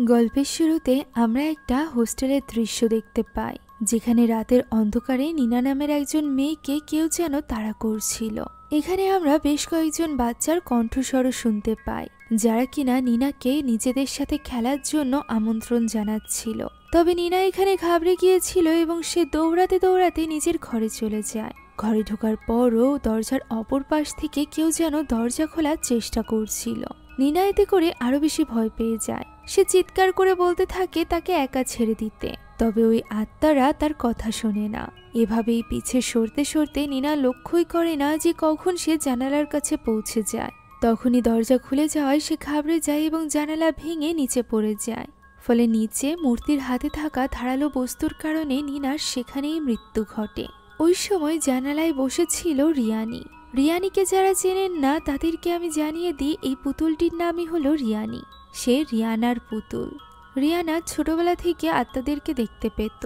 গল্পের শুরুতে আমরা একটা হোস্টেলের দৃশ্য দেখতে পাই, যেখানে রাতের অন্ধকারে নিনা নামের একজন মেয়েকে কেউ যেন তাড়া করছিল। এখানে আমরা বেশ কয়েকজন বাচ্চার কণ্ঠস্বরও শুনতে পাই, যারা কিনা নিনাকে নিজেদের সাথে খেলার জন্য আমন্ত্রণ জানাচ্ছিল। তবে নিনা এখানে ঘাবড়ে গিয়েছিল এবং সে দৌড়াতে দৌড়াতে নিজের ঘরে চলে যায়। ঘরে ঢোকার পরও দরজার অপর পাশ থেকে কেউ যেন দরজা খোলার চেষ্টা করছিল। নিনা এতে করে আরো বেশি ভয় পেয়ে যায়। সে চিৎকার করে বলতে থাকে তাকে একা ছেড়ে দিতে, তবে ওই আত্মারা তার কথা শোনে না। এভাবেই পিছে সরতে সরতে নিনা লক্ষ্যই করে না যে কখন সে জানালার কাছে পৌঁছে যায়। তখনই দরজা খুলে যাওয়ায় সে ঘাবড়ে যায় এবং জানালা ভেঙে নিচে পড়ে যায়। ফলে নিচে মূর্তির হাতে থাকা ধারালো বস্তুর কারণে নিনার সেখানেই মৃত্যু ঘটে। ওই সময় জানালায় বসেছিল রিয়ানি। রিয়ানিকে যারা চেনেন না তাদেরকে আমি জানিয়ে দিই, এই পুতুলটির নামই হলো রিয়ানি। সে রিয়ানার পুতুল। রিয়ানা ছোটবেলা থেকে আত্মাদেরকে দেখতে পেত,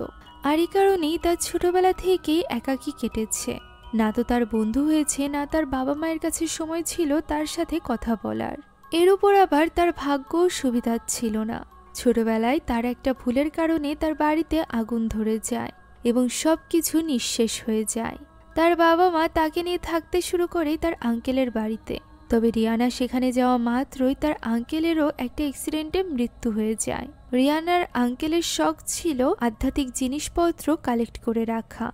আর এই কারণেই তার ছোটবেলা থেকেই একাকী কেটেছে। না তো তার বন্ধু হয়েছে, না তার বাবা মায়ের কাছে সময় ছিল তার সাথে কথা বলার। এর উপর আবার তার ভাগ্যও সুবিধা ছিল না। ছোটবেলায় তার একটা ভুলের কারণে তার বাড়িতে আগুন ধরে যায় এবং সবকিছু নিঃশেষ হয়ে যায়। তার বাবা মা তাকে নিয়ে থাকতে শুরু করে তার আঙ্কেলের বাড়িতে। তবে রিয়ানা সেখানে যাওয়া মাত্রই তার আঙ্কেলেরও একটা অ্যাক্সিডেন্টে মৃত্যু হয়ে যায়। রিয়ানার আঙ্কেলের শখ ছিল আধ্যাত্মিক জিনিসপত্র কালেক্ট করে রাখা,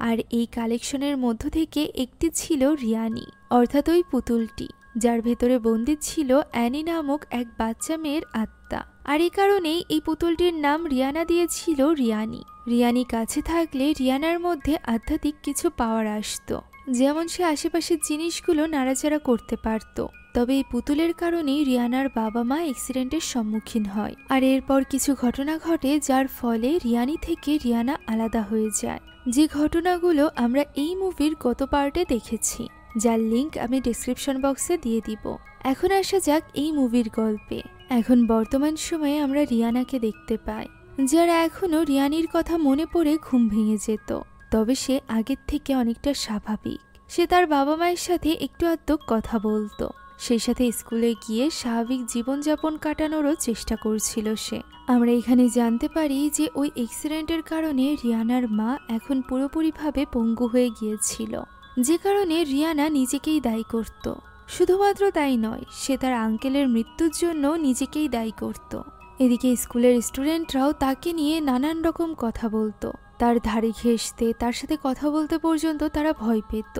আর এই কালেকশনের মধ্য থেকে একটি ছিল রিয়ানি, অর্থাৎ ওই পুতুলটি, যার ভেতরে বন্দী ছিল অ্যানি নামক এক বাচ্চা মেয়ের আত্মা। আর এই কারণেই এই পুতুলটির নাম রিয়ানা দিয়েছিল রিয়ানি। রিয়ানি কাছে থাকলে রিয়ানার মধ্যে আধ্যাত্মিক কিছু পাওয়ার আসতো, যেমন সে আশেপাশের জিনিসগুলো নাড়াচাড়া করতে পারত। তবে এই পুতুলের কারণেই রিয়ানার বাবা মা অ্যাক্সিডেন্টের সম্মুখীন হয়, আর এরপর কিছু ঘটনা ঘটে যার ফলে রিয়ানি থেকে রিয়ানা আলাদা হয়ে যায়। যে ঘটনাগুলো আমরা এই মুভির গত পার্টে দেখেছি, যার লিঙ্ক আমি ডেসক্রিপশন বক্সে দিয়ে দিব। এখন আসা যাক এই মুভির গল্পে। এখন বর্তমান সময়ে আমরা রিয়ানাকে দেখতে পাই, যারা এখনো রিয়ানির কথা মনে পড়ে ঘুম ভেঙে যেত। তবে সে আগের থেকে অনেকটা স্বাভাবিক। সে তার বাবা মায়ের সাথে একটু আধটু কথা বলতো, সেই সাথে স্কুলে গিয়ে স্বাভাবিক জীবনযাপন কাটানোরও চেষ্টা করছিল সে। আমরা এখানে জানতে পারি যে ওই অ্যাক্সিডেন্টের কারণে রিয়ানার মা এখন পুরোপুরিভাবে পঙ্গু হয়ে গিয়েছিল, যে কারণে রিয়ানা নিজেকেই দায়ী করত। শুধুমাত্র তাই নয়, সে তার আঙ্কেলের মৃত্যুর জন্য নিজেকেই দায়ী করত। এদিকে স্কুলের স্টুডেন্টরাও তাকে নিয়ে নানান রকম কথা বলতো, তার ধারে ঘেঁষতে, তার সাথে কথা বলতে পর্যন্ত তারা ভয় পেত,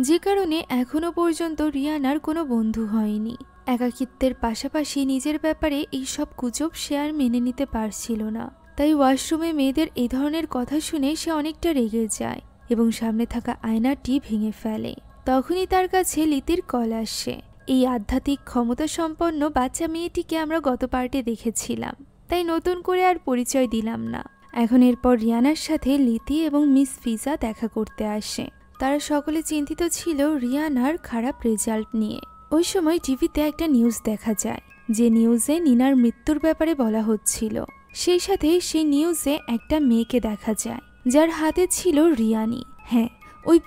যে কারণে এখনো পর্যন্ত রিয়ানার কোনো বন্ধু হয়নি। একাকিত্বের পাশাপাশি নিজের ব্যাপারে এইসব গুজব সে আর মেনে নিতে পারছিল না। তাই ওয়াশরুমে মেয়েদের এই ধরনের কথা শুনে সে অনেকটা রেগে যায় এবং সামনে থাকা আয়নাটি ভেঙে ফেলে। তখনই তার কাছে লিতির কল আসে। এই আধ্যাত্মিক ক্ষমতা সম্পন্ন বাচ্চা মেয়েটিকে আমরা গত পার্টে দেখেছিলাম, তাই নতুন করে আর পরিচয় দিলাম না। এখন এরপর রিয়ানার সাথে লিতি এবং মিস ফিজা দেখা করতে আসে। তারা সকলে চিন্তিত ছিল রিয়ানার খারাপ রেজাল্ট নিয়ে। ওই সময় টিভিতে একটা নিউজ দেখা যায়, যে নিউজে নিনার মৃত্যুর ব্যাপারে বলা হচ্ছিল। সেই সাথে সেই নিউজে একটা মেয়েকে দেখা যায়, যার হাতে ছিল রিয়ানি। হ্যাঁ, ওই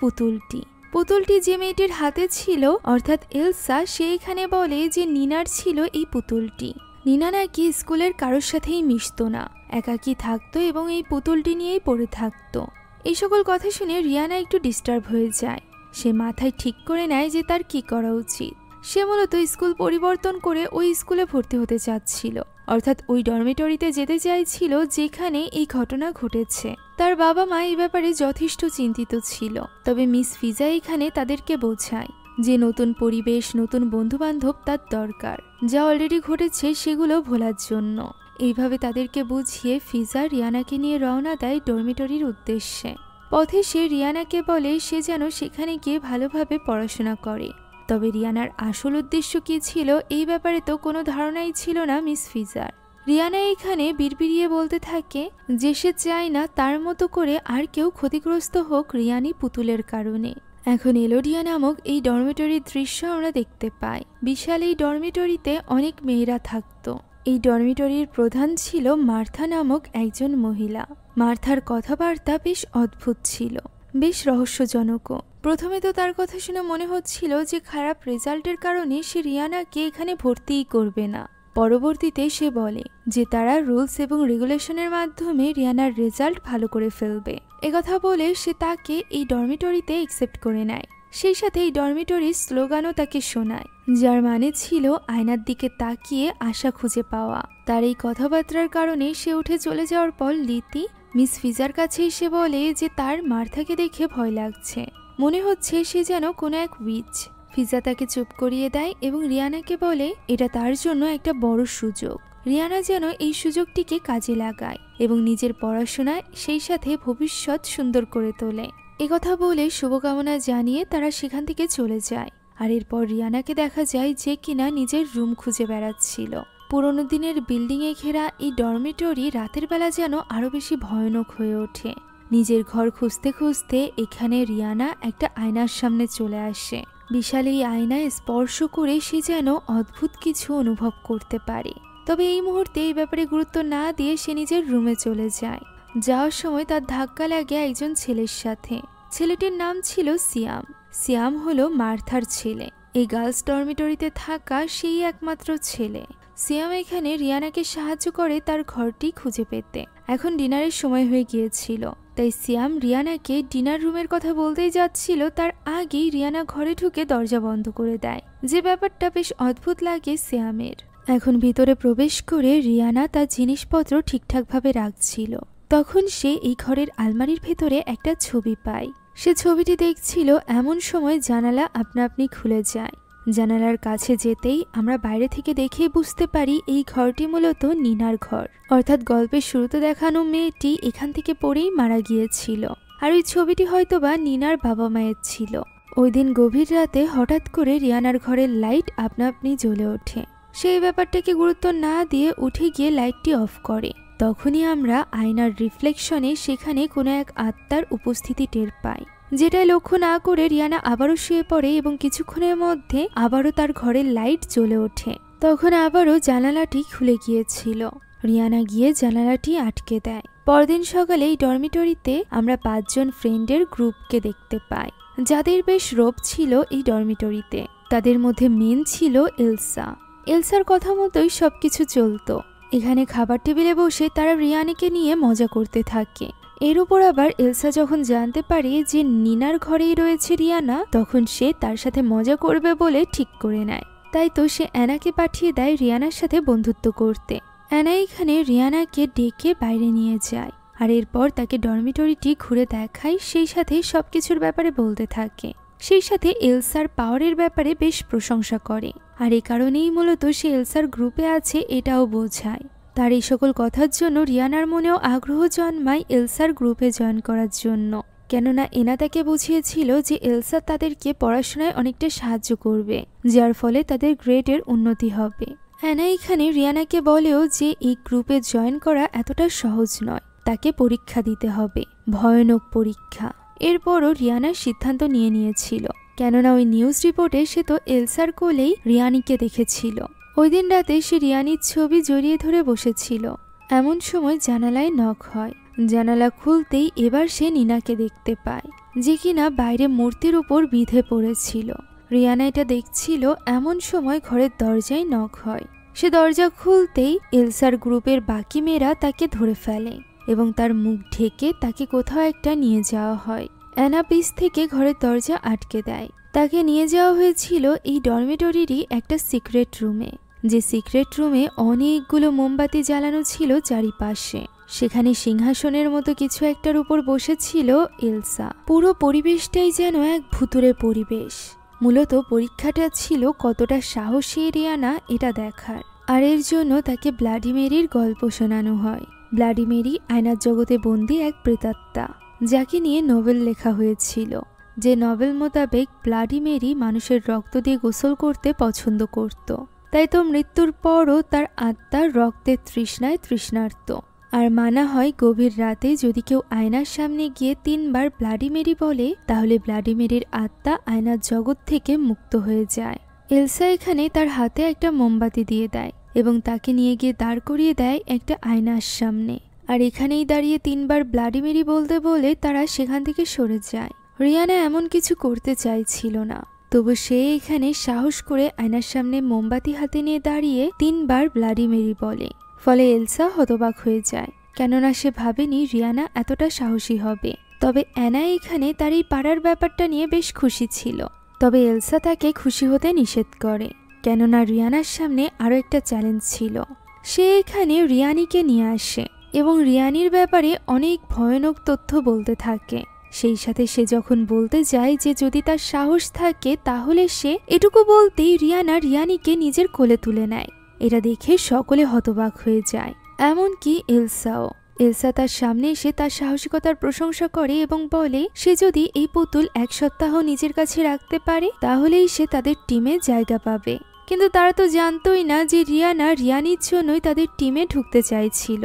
পুতুলটি যে মেয়েটির হাতে ছিল, অর্থাৎ এলসা, সে এখানে বলে যে নিনার ছিল এই পুতুলটি। নিনা নাকি স্কুলের কারোর সাথেই মিশতো না, একাকী থাকতো এবং এই পুতুলটি নিয়েই পড়ে থাকতো। এই সকল কথা শুনে রিয়ানা একটু ডিস্টার্ব হয়ে যায়। সে মাথায় ঠিক করে নেয় যে তার কি করা উচিত। সে মূলত স্কুল পরিবর্তন করে ওই স্কুলে ভর্তি হতে চাচ্ছিল, অর্থাৎ ওই ডরমিটরিতে যেতে চাইছিল যেখানে এই ঘটনা ঘটেছে। তার বাবা মা এই ব্যাপারে যথেষ্ট চিন্তিত ছিল। তবে মিস ফিজা এখানে তাদেরকে বোঝায় যে নতুন পরিবেশ, নতুন বন্ধুবান্ধব তার দরকার, যা অলরেডি ঘটেছে সেগুলো ভোলার জন্য। এইভাবে তাদেরকে বুঝিয়ে ফিজা রিয়ানাকে নিয়ে রওনা দেয় ডরমিটরির উদ্দেশ্যে। পথে সে রিয়ানাকে বলে সে যেন সেখানে গিয়ে ভালোভাবে পড়াশোনা করে। তবে রিয়ানার আসল উদ্দেশ্য কি ছিল এই ব্যাপারে তো কোনো ধারণাই ছিল না মিস ফিজার। রিয়ানা এখানে বিড়বিড়িয়ে বলতে থাকে যে সে চায় না তার মতো করে আর কেউ ক্ষতিগ্রস্ত হোক রিয়ানি পুতুলের কারণে। এখন এলোডিয়া নামক এই ডরমিটরির দৃশ্য আমরা দেখতে পাই। বিশাল এই ডরমিটরিতে অনেক মেয়েরা থাকতো। এই ডরমিটরির প্রধান ছিল মার্থা নামক একজন মহিলা। মার্থার কথাবার্তা বেশ অদ্ভুত ছিল, বেশ রহস্যজনকও। প্রথমে তো তার কথা শুনে মনে হচ্ছিল যে খারাপ রেজাল্টের কারণে সে রিয়ানাকে এখানে ভর্তিই করবে না। পরবর্তীতে সে বলে যে তারা রুলস এবং রেগুলেশনের মাধ্যমে রিয়ানার রেজাল্ট ভালো করে ফেলবে। একথা বলে সে তাকে এই ডরমিটরিতে একসেপ্ট করে নেয়। সেই সাথে এই ডরমিটরির স্লোগানও তাকে শোনায়, যার মানে ছিল আয়নার দিকে তাকিয়ে আশা খুঁজে পাওয়া। তার এই কথাবার্তার কারণে সে উঠে চলে যাওয়ার পর লিতি মিস ফিজার কাছে এসে বলে যে তার মার্থাকে দেখে ভয় লাগছে, মনে হচ্ছে সে যেন কোনো এক উইচ। ফিজা তাকে চুপ করিয়ে দেয় এবং রিয়ানাকে বলে এটা তার জন্য একটা বড় সুযোগ। রিয়ানা যেন এই সুযোগটিকে কাজে লাগায় এবং নিজের পড়াশোনায় সেই সাথে ভবিষ্যৎ সুন্দর করে তোলে। একথা বলে শুভকামনা জানিয়ে তারা সেখান থেকে চলে যায়। আর এরপর রিয়ানাকে দেখা যায় যে কিনা নিজের রুম খুঁজে বেড়াচ্ছিল। পুরোনো দিনের বিল্ডিংয়ে ঘেরা এই ডরমিটরি রাতের বেলা যেন আরো বেশি ভয়ানক হয়ে ওঠে। নিজের ঘর খুঁজতে খুঁজতে এখানে রিয়ানা একটা আয়নার সামনে চলে আসে। বিশাল এই আয়নায় স্পর্শ করে সে যেন অদ্ভুত কিছু অনুভব করতে পারে। তবে এই মুহূর্তে এই ব্যাপারে গুরুত্ব না দিয়ে সে নিজের রুমে চলে যায়। যাওয়ার সময় তার ধাক্কা লাগে একজন ছেলের সাথে। ছেলেটির নাম ছিল সিয়াম। সিয়াম হলো মার্থার ছেলে, এই গার্লস ডরমিটরিতে থাকা সেই একমাত্র ছেলে। সিয়াম এখানে রিয়ানাকে সাহায্য করে তার ঘরটি খুঁজে পেতে। এখন ডিনারের সময় হয়ে গিয়েছিল, তাই সিয়াম রিয়ানাকে ডিনার রুমের কথা বলতেই যাচ্ছিল, তার আগেই রিয়ানা ঘরে ঢুকে দরজা বন্ধ করে দেয়, যে ব্যাপারটা বেশ অদ্ভুত লাগে সিয়ামের। এখন ভিতরে প্রবেশ করে রিয়ানা তার জিনিসপত্র ঠিকঠাকভাবে রাখছিল। তখন সে এই ঘরের আলমারির ভেতরে একটা ছবি পায়। সে ছবিটি দেখছিল, এমন সময় জানালা আপনা আপনি খুলে যায়। জানালার কাছে যেতেই আমরা বাইরে থেকে দেখে বুঝতে পারি এই ঘরটি মূলত নিনার ঘর, অর্থাৎ গল্পের শুরুতে দেখানো মেয়েটি এখান থেকে পড়েই মারা গিয়েছিল। আর ওই ছবিটি হয়তোবা নিনার বাবা মায়ের ছিল। ওই দিন গভীর রাতে হঠাৎ করে রিয়ানার ঘরের লাইট আপনা আপনি জ্বলে ওঠে। সেই ব্যাপারটাকে গুরুত্ব না দিয়ে উঠে গিয়ে লাইটটি অফ করে। তখনই আমরা আয়নার রিফ্লেকশনে সেখানে কোনো এক আত্মার উপস্থিতি টের পাই, যেটাই লক্ষ্য না করে রিয়ানা আবারও শুয়ে পড়ে এবং কিছুক্ষণের মধ্যে আবারও তার ঘরের লাইট জ্বলে ওঠে। তখন আবারও জানালাটি খুলে গিয়েছিল। রিয়ানা গিয়ে জানালাটি আটকে দেয়। পরদিন সকালে এই ডরমিটরিতে আমরা 5 জন ফ্রেন্ডের গ্রুপকে দেখতে পাই, যাদের বেশ রোব ছিল এই ডরমিটরিতে। তাদের মধ্যে মেন ছিল এলসা। এলসার কথা মতোই সবকিছু চলতো। এখানে খাবার টেবিলে বসে তারা রিয়ানাকে নিয়ে মজা করতে থাকে। এর উপর আবার এলসা যখন জানতে পারে যে নিনার ঘরেই রয়েছে রিয়ানা, তখন সে তার সাথে মজা করবে বলে ঠিক করে নেয়। তাই তো সে অ্যানাকে পাঠিয়ে দেয় রিয়ানার সাথে বন্ধুত্ব করতে। অ্যানা এখানে রিয়ানাকে ডেকে বাইরে নিয়ে যায়, আর এরপর তাকে ডরমিটরিটি ঘুরে দেখায়, সেই সাথে সবকিছুর ব্যাপারে বলতে থাকে। সেই সাথে এলসার পাওয়ারের ব্যাপারে বেশ প্রশংসা করে, আর এ কারণেই মূলত সে এলসার গ্রুপে আছে এটাও বোঝায়। তার এই সকল কথার জন্য রিয়ানার মনেও আগ্রহ জন্মায় এলসার গ্রুপে জয়েন করার জন্য, কেননা এনা তাকে বুঝিয়েছিল যে এলসা তাদেরকে পড়াশোনায় অনেকটা সাহায্য করবে, যার ফলে তাদের গ্রেডের উন্নতি হবে। অ্যানা এখানে রিয়ানাকে বলেও যে এই গ্রুপে জয়েন করা এতটা সহজ নয়, তাকে পরীক্ষা দিতে হবে, ভয়ানক পরীক্ষা। এরপরও রিয়ানার সিদ্ধান্ত নিয়েছিল, কেননা ওই নিউজ রিপোর্টে সে তো এলসার কোলেই রিয়ানিকে দেখেছিল। ওই দিন রাতে সে রিয়ানির ছবি জড়িয়ে ধরে বসেছিল। এমন সময় জানালায় নক হয়। জানালা খুলতেই এবার সে নিনাকে দেখতে পায়, যে কিনা বাইরে মূর্তির উপর বিঁধে পড়েছিল। রিয়ানা এটা দেখছিল, এমন সময় ঘরের দরজায় নক হয়। সে দরজা খুলতেই এলসার গ্রুপের বাকি মেয়েরা তাকে ধরে ফেলে এবং তার মুখ ঢেকে তাকে কোথাও একটা নিয়ে যাওয়া হয়। অ্যানা পিছ থেকে ঘরের দরজা আটকে দেয়। তাকে নিয়ে যাওয়া হয়েছিল এই ডরমিটরিরই একটা সিক্রেট রুমে, যে সিক্রেট রুমে অনেকগুলো মোমবাতি জ্বালানো ছিল চারিপাশে। সেখানে সিংহাসনের মতো কিছু একটার উপর বসেছিল এলসা। পুরো পরিবেশটাই যেন এক ভুতুরে পরিবেশ। মূলত পরীক্ষাটা ছিল কতটা সাহসী রিয়ানা এটা দেখার, আর এর জন্য তাকে ব্লাডি মেরির গল্প শোনানো হয়। ব্লাডি মেরি আয়নার জগতে বন্দী এক প্রেতাত্মা, যাকে নিয়ে নোবেল লেখা হয়েছিল। যে নভেল মোতাবেক ব্লাডি মেরি মানুষের রক্ত দিয়ে গোসল করতে পছন্দ করত, তাই তো মৃত্যুর পরও তার আত্মার রক্তের তৃষ্ণায় তৃষ্ণার্ত। আর মানা হয় গভীর রাতে যদি কেউ আয়নার সামনে গিয়ে 3 বার ব্লাডি মেরি বলে, তাহলে ব্লাডি মেরির আত্মা আয়নার জগৎ থেকে মুক্ত হয়ে যায়। এলসা এখানে তার হাতে একটা মোমবাতি দিয়ে দেয় এবং তাকে নিয়ে গিয়ে দাঁড় করিয়ে দেয় একটা আয়নার সামনে। আর এখানেই দাঁড়িয়ে 3 বার ব্লাডি মেরি বলতে বলে তারা সেখান থেকে সরে যায়। রিয়ানা এমন কিছু করতে চাইছিল না, তবু সে এখানে সাহস করে আয়নার সামনে মোমবাতি হাতে নিয়ে দাঁড়িয়ে 3 বার ব্লাডি মেরি বলে। ফলে এলসা হতবাক হয়ে যায়, কেননা সে ভাবেনি রিয়ানা এতটা সাহসী হবে। তবে অ্যানা এখানে তার এই পাড়ার ব্যাপারটা নিয়ে বেশ খুশি ছিল। তবে এলসা তাকে খুশি হতে নিষেধ করে, কেননা রিয়ানার সামনে আরও একটা চ্যালেঞ্জ ছিল। সে এখানে রিয়ানিকে নিয়ে আসে এবং রিয়ানির ব্যাপারে অনেক ভয়ানক তথ্য বলতে থাকে। সেই সাথে সে যখন বলতে যায় যে যদি তার সাহস থাকে তাহলে সে এটুকু বলতেই রিয়ানা রিয়ানিকে নিজের কোলে তুলে নেয়। এটা দেখে সকলে হতবাক হয়ে যায়, এমনকি এলসাও। এলসা তার সামনে এসে তার সাহসিকতার প্রশংসা করে এবং বলে সে যদি এই পুতুল 1 সপ্তাহ নিজের কাছে রাখতে পারে তাহলেই সে তাদের টিমে জায়গা পাবে। কিন্তু তারা তো জানতোই না যে রিয়ানা রিয়ানির জন্যই তাদের টিমে ঢুকতে চাইছিল,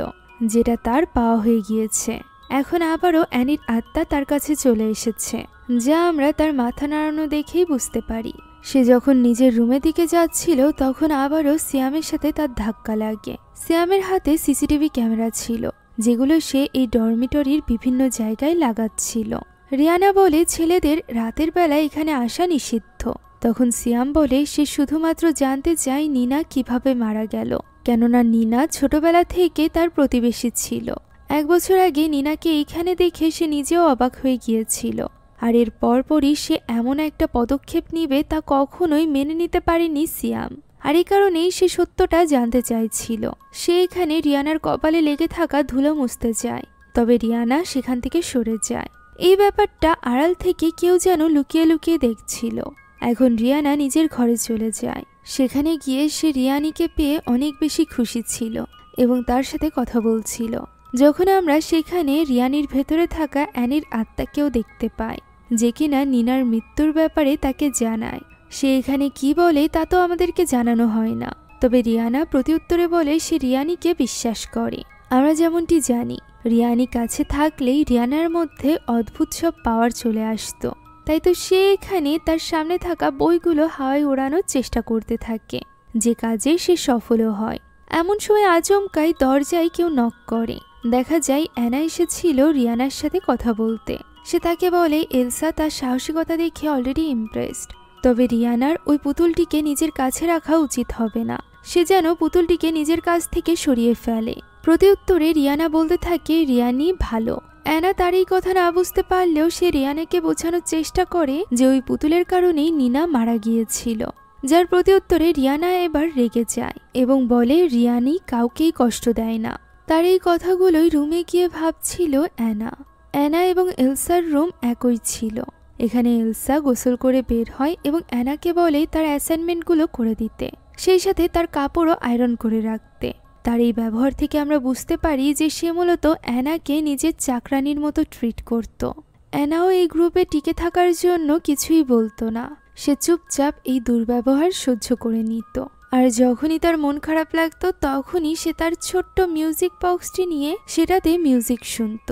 যেটা তার পাওয়া হয়ে গিয়েছে। এখন আবারও অ্যানির আত্মা তার কাছে চলে এসেছে, যা আমরা তার মাথা নাড়ানো দেখেই বুঝতে পারি। সে যখন নিজের রুমের দিকে যাচ্ছিল তখন আবারও সিয়ামের সাথে তার ধাক্কা লাগে। সিয়ামের হাতে সিসিটিভি ক্যামেরা ছিল, যেগুলো সে এই ডরমিটরির বিভিন্ন জায়গায় লাগাচ্ছিল। রিয়ানা বলে ছেলেদের রাতের বেলা এখানে আসা নিষিদ্ধ। তখন সিয়াম বলে সে শুধুমাত্র জানতে চায় নিনা কিভাবে মারা গেল, কেননা নিনা ছোটবেলা থেকে তার প্রতিবেশী ছিল। 1 বছর আগে নিনাকে এইখানে দেখে সে নিজেও অবাক হয়ে গিয়েছিল, আর এর পরপরই সে এমন একটা পদক্ষেপ নিবে তা কখনোই মেনে নিতে পারেনি সিয়াম। আর এই কারণেই সে সত্যটা জানতে চাইছিল। সে এখানে রিয়ানার কপালে লেগে থাকা ধুলো মুছতে চায়, তবে রিয়ানা সেখান থেকে সরে যায়। এই ব্যাপারটা আড়াল থেকে কেউ যেন লুকিয়ে লুকিয়ে দেখছিল। এখন রিয়ানা নিজের ঘরে চলে যায়। সেখানে গিয়ে সে রিয়ানিকে পেয়ে অনেক বেশি খুশি ছিল এবং তার সাথে কথা বলছিল। যখন আমরা সেখানে রিয়ানির ভেতরে থাকা অ্যানির আত্মাকেও দেখতে পাই, যে কিনা নিনার মৃত্যুর ব্যাপারে তাকে জানায়। সে এখানে কি বলে তা তো আমাদেরকে জানানো হয় না, তবে রিয়ানা প্রতিউত্তরে বলে সে রিয়ানিকে বিশ্বাস করে। আমরা যেমনটি জানি রিয়ানি কাছে থাকলেই রিয়ানার মধ্যে অদ্ভুত সব পাওয়ার চলে আসতো। তাই তো সে এখানে তার সামনে থাকা বইগুলো হাওয়ায় ওড়ানোর চেষ্টা করতে থাকে, যে কাজে সে সফলও হয়। এমন সময় আচমকাই দরজায় কেউ নক করে। দেখা যায় অ্যানা এসেছিল রিয়ানার সাথে কথা বলতে। সে তাকে বলে এলসা তার সাহসিকতা দেখে অলরেডি ইমপ্রেসড, তবে রিয়ানার ওই পুতুলটিকে নিজের কাছে রাখা উচিত হবে না। সে যেন পুতুলটিকে নিজের কাছ থেকে সরিয়ে ফেলে। প্রতিউত্তরে রিয়ানা বলতে থাকে রিয়ানি ভালো। অ্যানা তার এই কথা না বুঝতে পারলেও সে রিয়ানাকে বোঝানোর চেষ্টা করে যে ওই পুতুলের কারণেই নিনা মারা গিয়েছিল, যার প্রতিউত্তরে রিয়ানা এবার রেগে যায় এবং বলে রিয়ানি কাউকেই কষ্ট দেয় না। তার এই কথাগুলোই রুমে গিয়ে ভাবছিল অ্যানা। অ্যানা এবং এলসার রুম একই ছিল। এখানে এলসা গোসল করে বের হয় এবং অ্যানাকে বলে তার অ্যাসাইনমেন্টগুলো করে দিতে, সেই সাথে তার কাপড়ও আয়রন করে রাখতে। তার এই ব্যবহার থেকে আমরা বুঝতে পারি যে সে মূলত অ্যানাকে নিজের চাকরানির মতো ট্রিট করত। অ্যানাও এই গ্রুপে টিকে থাকার জন্য কিছুই বলতো না। সে চুপচাপ এই দুর্ব্যবহার সহ্য করে নিত। আর যখনই তার মন খারাপ লাগতো তখনই সে তার ছোট্ট মিউজিক বক্সটি নিয়ে সেটাতে মিউজিক শুনত।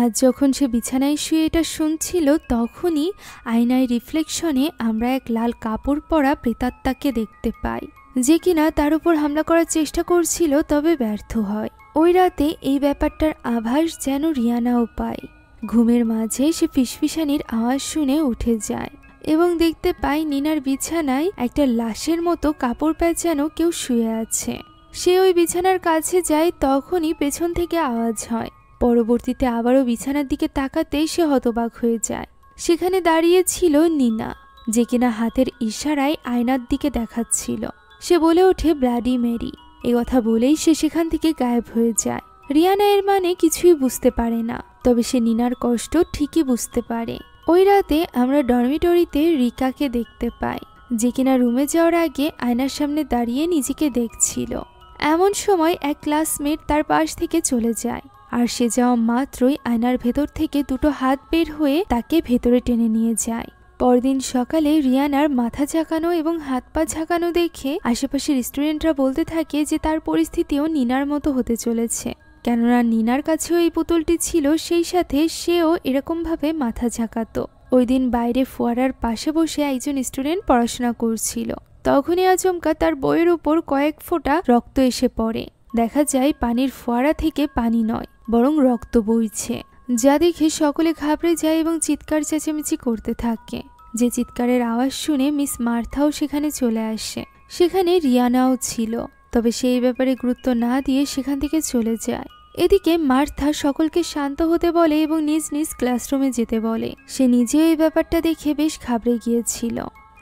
আজ যখন সে বিছানায় শুয়ে এটা শুনছিল তখনই আয়নায় রিফ্লেকশনে আমরা এক লাল কাপড় পরা প্রেতাত্মাকে দেখতে পাই, যে কিনা তার উপর হামলা করার চেষ্টা করছিল, তবে ব্যর্থ হয়। ওই রাতে এই ব্যাপারটার আভাস যেন রিয়ানাও পায়। ঘুমের মাঝে সে ফিসফিসানির আওয়াজ শুনে উঠে যায় এবং দেখতে পায় নিনার বিছানায় একটা লাশের মতো কাপড় পেঁচানো কেউ শুয়ে আছে। সে ওই বিছানার কাছে যায়, তখনই পেছন থেকে আওয়াজ হয়। পরবর্তীতে আবারও বিছানার দিকে তাকাতেই সে হতবাক হয়ে যায়। সেখানে দাঁড়িয়ে ছিল নিনা, যে কিনা হাতের ইশারায় আয়নার দিকে দেখাচ্ছিল। সে বলে ওঠে ব্লাডি মেরি। এই কথা বলেই সে সেখান থেকে গায়েব হয়ে যায়। রিয়ানা এর মানে কিছুই বুঝতে পারে না, তবে সে নিনার কষ্ট ঠিকই বুঝতে পারে। ওই রাতে আমরা ডরমিটরিতে রিকাকে দেখতে পাই, যে কিনা রুমে যাওয়ার আগে আয়নার সামনে দাঁড়িয়ে নিজেকে দেখছিল। এমন সময় এক ক্লাসমেট তার পাশ থেকে চলে যায়, আর সে যাওয়া মাত্রই আয়নার ভেতর থেকে 2টো হাত বের হয়ে তাকে ভেতরে টেনে নিয়ে যায়। পরদিন সকালে রিয়ানার মাথা ঝাঁকানো এবং হাত পা ঝাঁকানো দেখে আশেপাশের স্টুডেন্টরা বলতে থাকে যে তার পরিস্থিতিও নিনার মতো হতে চলেছে, কেননা নিনার কাছেও এই পুতুলটি ছিল, সেই সাথে সেও এরকমভাবে মাথা ঝাঁকাতো। ওই দিন বাইরে ফোয়ারার পাশে বসে একজন স্টুডেন্ট পড়াশোনা করছিল। তখনই আচমকা তার বইয়ের উপর কয়েক ফোঁটা রক্ত এসে পড়ে। দেখা যায় পানির ফোয়ারা থেকে পানি নয়, বরং রক্ত বইছে, যা দেখে সকলে ঘাবড়ে যায় এবং চিৎকার চেঁচামেচি করতে থাকে। যে চিৎকারের আওয়াজ শুনে মিস মার্থাও সেখানে চলে আসে। সেখানে রিয়ানাও ছিল, তবে সেই ব্যাপারে গুরুত্ব না দিয়ে সেখান থেকে চলে যায়। এদিকে মার্থা সকলকে শান্ত হতে বলে এবং নিজ নিজ ক্লাসরুমে যেতে বলে। সে নিজেও এই ব্যাপারটা দেখে বেশ ঘাবড়ে গিয়েছিল।